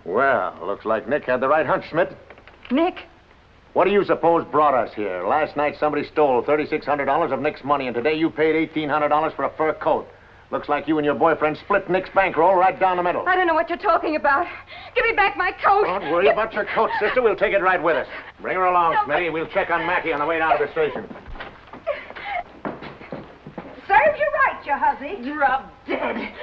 Well, looks like Nick had the right hunch, Schmidt. Nick? What do you suppose brought us here? Last night somebody stole $3,600 of Nick's money, and today you paid $1,800 for a fur coat. Looks like you and your boyfriend split Nick's bankroll right down the middle. I don't know what you're talking about. Give me back my coat. Don't worry about your coat, sister. We'll take it right with us. Bring her along, Smitty. We'll check on Mackey on the way down to the station. Serves you right, you hussy. Drop dead.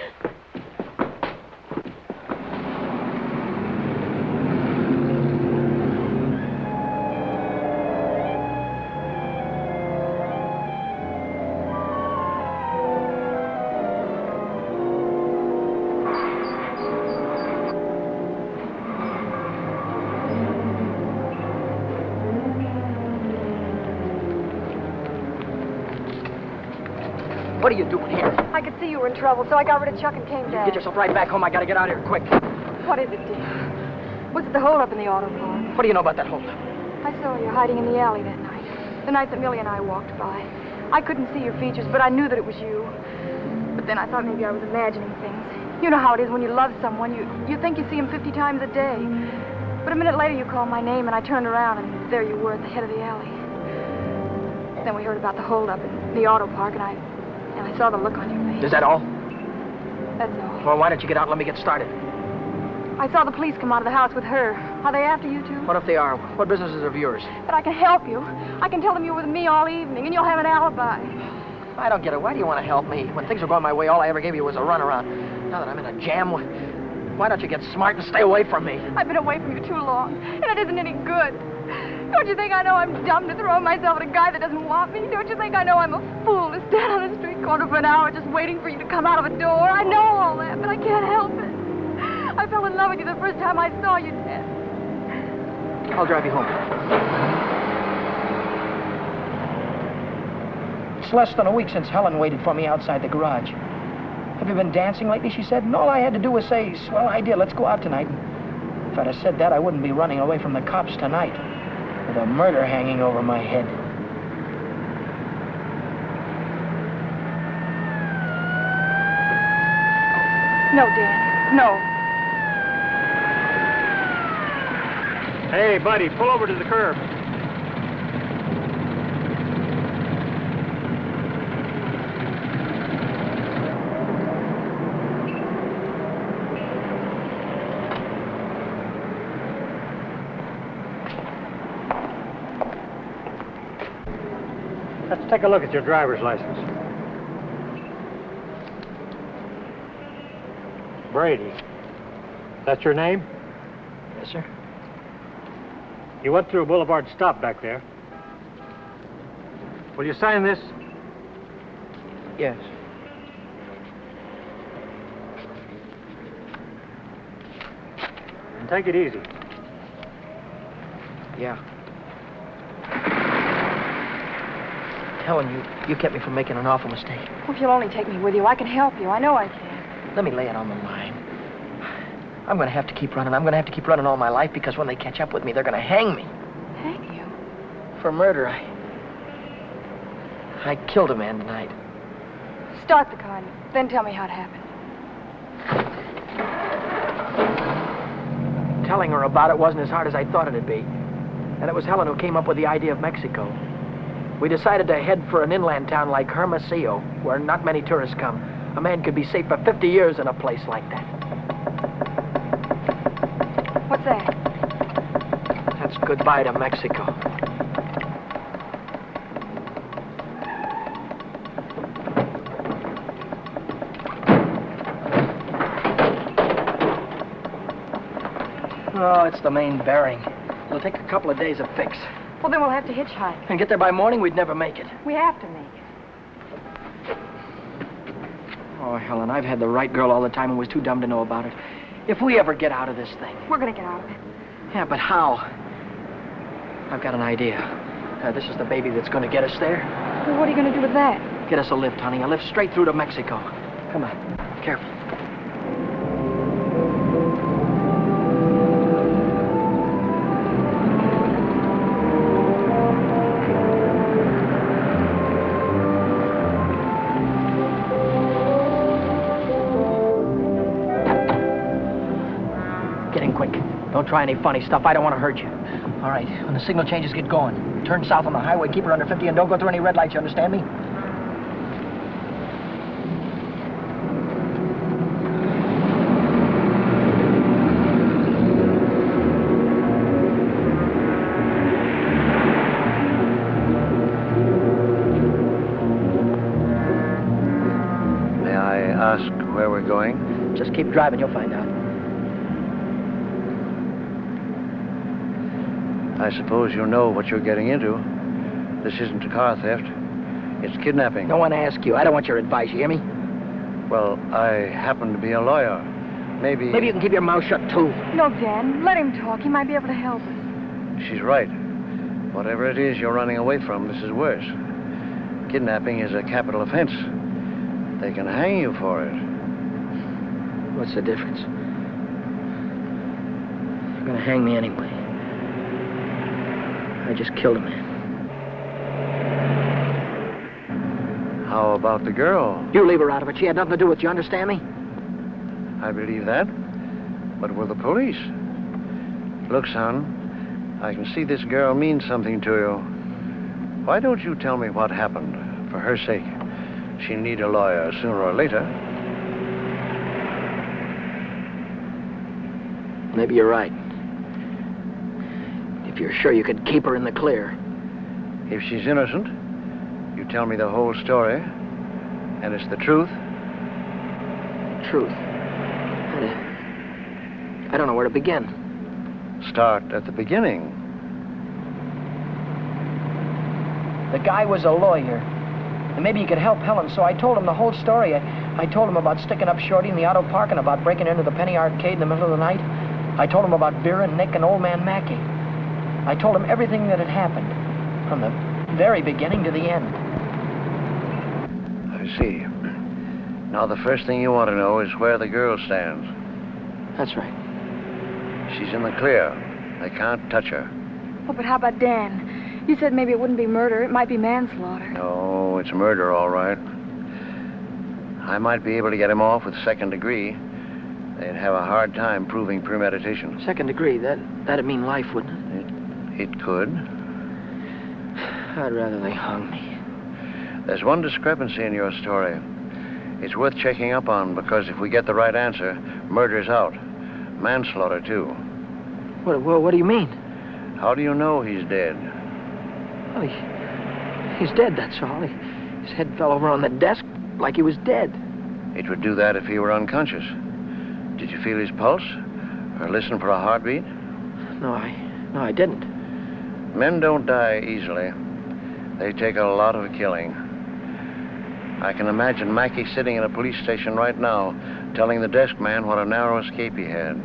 What are you doing here? I could see you were in trouble, so I got rid of Chuck and came down. Get yourself right back home. I gotta get out of here quick. What is it, dear? Was it the holdup in the auto park? What do you know about that holdup? I saw you hiding in the alley that night. The night that Millie and I walked by. I couldn't see your features, but I knew that it was you. But then I thought maybe I was imagining things. You know how it is when you love someone. You think you see him 50 times a day. But a minute later you called my name, and I turned around, and there you were at the head of the alley. Then we heard about the holdup in the auto park, and I saw the look on your face. Is that all? That's all. Well, why don't you get out and let me get started? I saw the police come out of the house with her. Are they after you, too? What if they are? What business is of yours? But I can help you. I can tell them you were with me all evening, and you'll have an alibi. I don't get it. Why do you want to help me? When things were going my way, all I ever gave you was a runaround. Now that I'm in a jam, why don't you get smart and stay away from me? I've been away from you too long, and it isn't any good. Don't you think I know I'm dumb to throw myself at a guy that doesn't want me? Don't you think I know I'm a fool to stand on a street corner for an hour just waiting for you to come out of a door? I know all that, but I can't help it. I fell in love with you the first time I saw you, Dad. I'll drive you home. It's less than a week since Helen waited for me outside the garage. Have you been dancing lately, she said, and all I had to do was say, swell idea, let's go out tonight. If I'd have said that, I wouldn't be running away from the cops tonight, with a murder hanging over my head. No, Dan, no. Hey, buddy, pull over to the curb. Let's take a look at your driver's license. Brady. That's your name? Yes, sir. You went through a Boulevard stop back there. Will you sign this? Yes. And take it easy. Yeah. Helen, you kept me from making an awful mistake. Well, if you'll only take me with you, I can help you. I know I can. Let me lay it on the line. I'm going to have to keep running. I'm going to have to keep running all my life because when they catch up with me, they're going to hang me. Hang you? For murder. I killed a man tonight. Start the car, and then tell me how it happened. Telling her about it wasn't as hard as I thought it'd be. And it was Helen who came up with the idea of Mexico. We decided to head for an inland town like Hermosillo, where not many tourists come. A man could be safe for 50 years in a place like that. What's that? That's goodbye to Mexico. Oh, it's the main bearing. It'll take a couple of days to fix. Well, then we'll have to hitchhike. And get there by morning, we'd never make it. We have to make it. Oh, Helen, I've had the right girl all the time and was too dumb to know about it. If we ever get out of this thing... We're going to get out of it. Yeah, but how? I've got an idea. This is the baby that's going to get us there. Well, what are you going to do with that? Get us a lift, honey. A lift straight through to Mexico. Come on. Careful. Don't try any funny stuff. I don't want to hurt you. All right, when the signal changes, get going. Turn south on the highway, keep her under 50, and don't go through any red lights, you understand me? May I ask where we're going? Just keep driving, you'll find out. I suppose you know what you're getting into. This isn't a car theft. It's kidnapping. No one asked you. I don't want your advice, you hear me? Well, I happen to be a lawyer. Maybe... Maybe you can keep your mouth shut, too. No, Dan. Let him talk. He might be able to help us. She's right. Whatever it is you're running away from, this is worse. Kidnapping is a capital offense. They can hang you for it. What's the difference? They're gonna hang me anyway. I just killed a man. How about the girl? You leave her out of it. She had nothing to do with it. You understand me? I believe that. But with the police. Look, son, I can see this girl means something to you. Why don't you tell me what happened? For her sake. She'll need a lawyer sooner or later. Maybe you're right. If you're sure you could keep her in the clear. If she's innocent, you tell me the whole story, and it's the truth. Truth. I don't know where to begin. Start at the beginning. The guy was a lawyer, and maybe he could help Helen, so I told him the whole story. I told him about sticking up Shorty in the auto park and about breaking into the Penny Arcade in the middle of the night. I told him about Vera, Nick, and old man Mackey. I told him everything that had happened, from the very beginning to the end. I see. Now, the first thing you want to know is where the girl stands. That's right. She's in the clear. They can't touch her. Oh, but how about Dan? You said maybe it wouldn't be murder. It might be manslaughter. No, it's murder, all right. I might be able to get him off with second degree. They'd have a hard time proving premeditation. Second degree, that'd mean life, wouldn't it? It could. I'd rather they hung me. There's one discrepancy in your story. It's worth checking up on, because if we get the right answer, murder's out. Manslaughter, too. What do you mean? How do you know he's dead? Well, he's dead, that's all. His head fell over on the desk like he was dead. It would do that if he were unconscious. Did you feel his pulse? Or listen for a heartbeat? No, I didn't. Men don't die easily. They take a lot of killing. I can imagine Mackey sitting in a police station right now, telling the desk man what a narrow escape he had.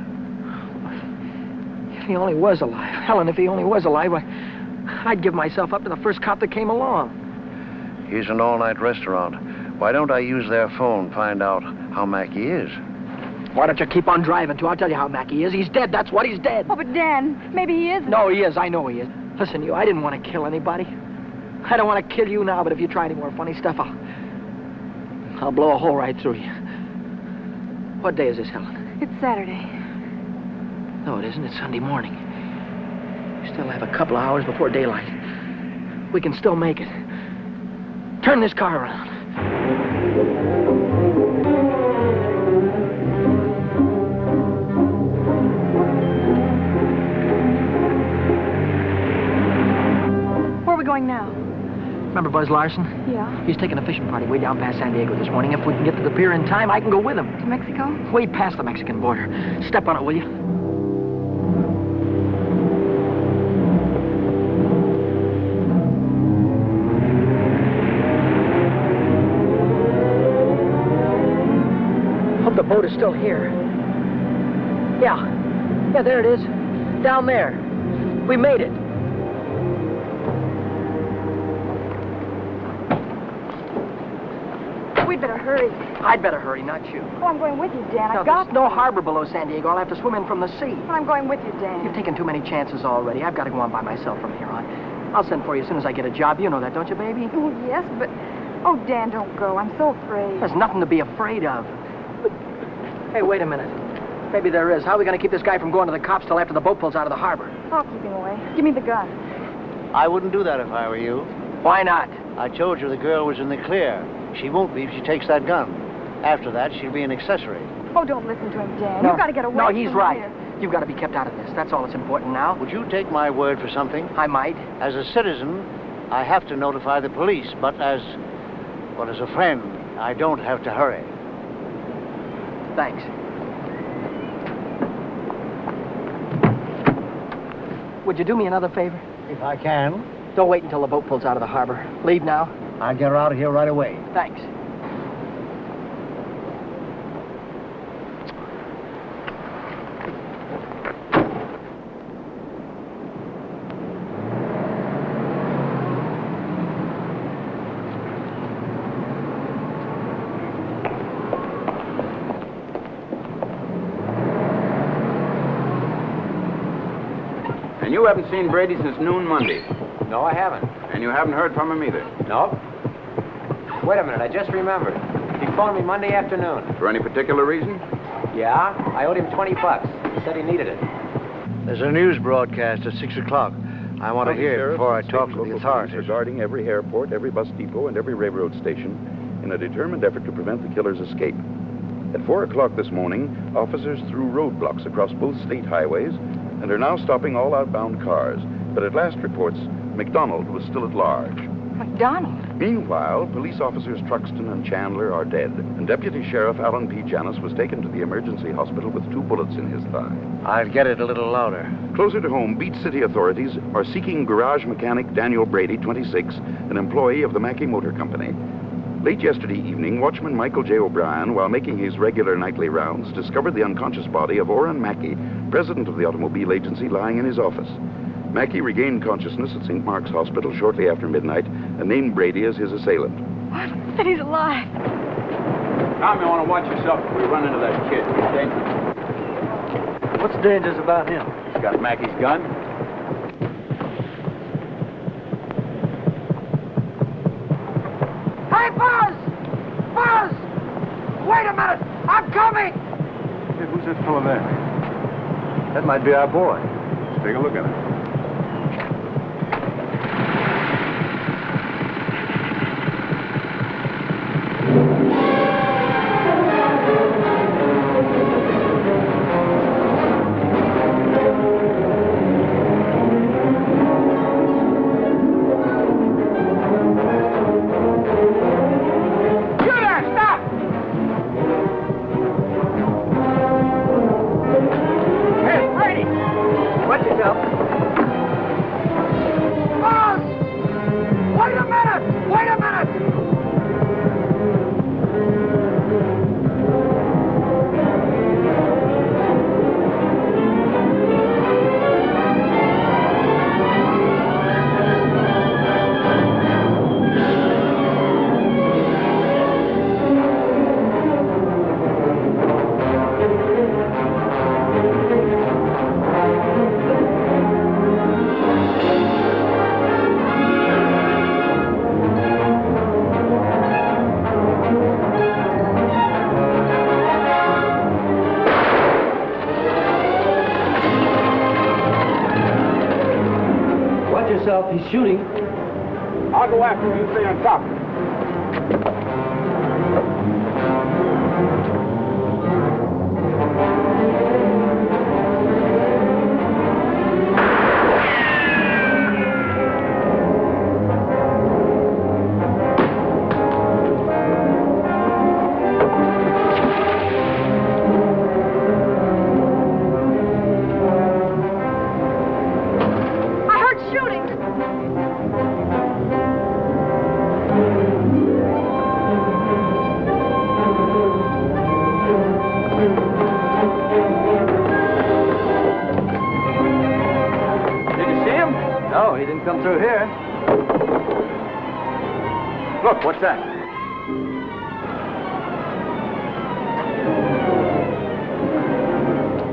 If he only was alive. Helen, if he only was alive, I'd give myself up to the first cop that came along. Here's an all-night restaurant. Why don't I use their phone, find out how Mackey is? Why don't you keep on driving, too? I'll tell you how Mackey is. He's dead, that's what, he's dead. Oh, but Dan, maybe he isn't. No, he is. I know he is. Listen, I didn't want to kill anybody. I don't want to kill you now, but if you try any more funny stuff, I'll blow a hole right through you. What day is this, Helen? It's Saturday. No, it isn't. It's Sunday morning. We still have a couple of hours before daylight. We can still make it. Turn this car around. Where are we going now? Remember Buzz Larson? Yeah. He's taking a fishing party way down past San Diego this morning. If we can get to the pier in time, I can go with him. To Mexico? Way past the Mexican border. Step on it, will you? Hope the boat is still here. Yeah, there it is. Down there. We made it. We'd better hurry. I'd better hurry, not you. Oh, I'm going with you, Dan. No, I've got there's no harbor below San Diego. I'll have to swim in from the sea. Well, I'm going with you, Dan. You've taken too many chances already. I've got to go on by myself from here on. I'll send for you as soon as I get a job. You know that, don't you, baby? Oh, yes, but... Oh, Dan, don't go. I'm so afraid. There's nothing to be afraid of. Hey, wait a minute. Maybe there is. How are we going to keep this guy from going to the cops till after the boat pulls out of the harbor? I'll keep him away. Give me the gun. I wouldn't do that if I were you. Why not? I told you the girl was in the clear. She won't be if she takes that gun. After that, she'll be an accessory. Oh, don't listen to him, Dan. No. You've got to get away No, from he's right. here. You've got to be kept out of this. That's all that's important now. Would you take my word for something? I might. As a citizen, I have to notify the police, but as a friend, I don't have to hurry. Thanks. Would you do me another favor? If I can. Don't wait until the boat pulls out of the harbor. Leave now. I'll get her out of here right away. Thanks. And you haven't seen Brady since noon Monday. No, I haven't. And you haven't heard from him either. No. Wait a minute, I just remembered. He phoned me Monday afternoon. For any particular reason? Yeah, I owed him $20. He said he needed it. There's a news broadcast at 6 o'clock. I want to hear it before I talk to the authorities. Regarding every airport, every bus depot, and every railroad station in a determined effort to prevent the killer's escape. At 4 o'clock this morning, officers threw roadblocks across both state highways and are now stopping all outbound cars. But at last reports, McDonald was still at large. McDonald? Meanwhile, police officers Truxton and Chandler are dead, and Deputy Sheriff Alan P. Janus was taken to the emergency hospital with 2 bullets in his thigh. I'll get it a little louder. Closer to home, Beach City authorities are seeking garage mechanic Daniel Brady, 26, an employee of the Mackey Motor Company. Late yesterday evening, watchman Michael J. O'Brien, while making his regular nightly rounds, discovered the unconscious body of Orrin Mackey, president of the automobile agency, lying in his office. Mackey regained consciousness at St. Mark's Hospital shortly after midnight and named Brady as his assailant. What? That he's alive. Tom, you want to watch yourself if we run into that kid. He's dangerous. What's dangerous about him? He's got Mackey's gun. Hey, Buzz! Buzz! Wait a minute! I'm coming! Hey, who's that fellow there? That might be our boy. Let's take a look at him. He's shooting. I'll go after him. You stay on top. Come through here. Look, what's that?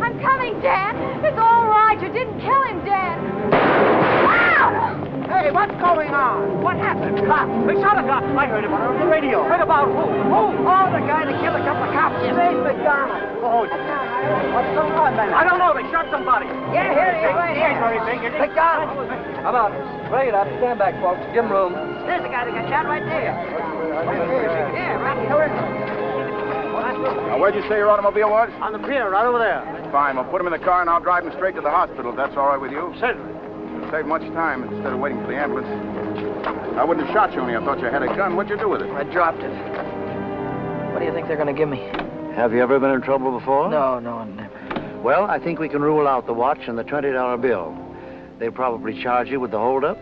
I'm coming, Dan. It's all right. You didn't kill him, Dan. Ow! Hey, what's going on? What happened? Cops. They shot a cop. I heard about it on the radio. Heard about who? Who? Oh, the guy that killed a couple of cops. His name's McDonald. Oh, what's going on, man? I don't know. They shot somebody. Yeah, here he is. He ain't very big, is he? McDonald. Come on. Bring it up. Stand back, folks. Give him room. There's the guy that got shot right there. Yeah, right here. Now, where'd you say your automobile was? On the pier, right over there. Fine. We'll put him in the car and I'll drive him straight to the hospital if that's all right with you. Certainly. It'll save much time instead of waiting for the ambulance. I wouldn't have shot you only I thought you had a gun. What'd you do with it? I dropped it. What do you think they're going to give me? Have you ever been in trouble before? No, never. Well, I think we can rule out the watch and the $20 bill. They probably charge you with the holdup,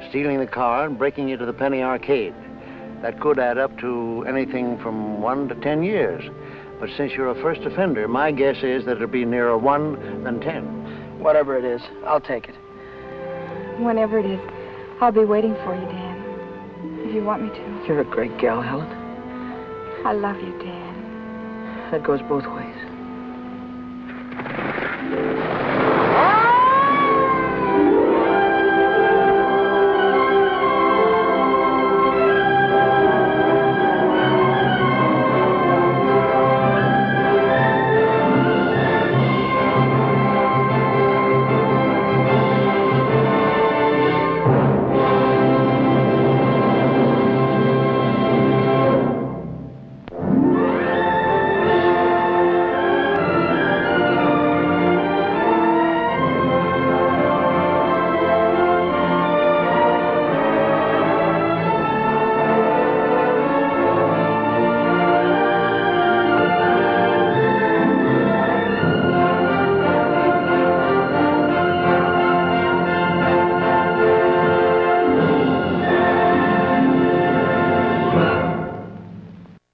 stealing the car, and breaking you to the Penny Arcade. That could add up to anything from 1 to 10 years. But since you're a first offender, my guess is that it'll be nearer 1 than 10. Whatever it is, I'll take it. Whenever it is, I'll be waiting for you, Dan. If you want me to. You're a great gal, Helen. I love you, Dan. That goes both ways.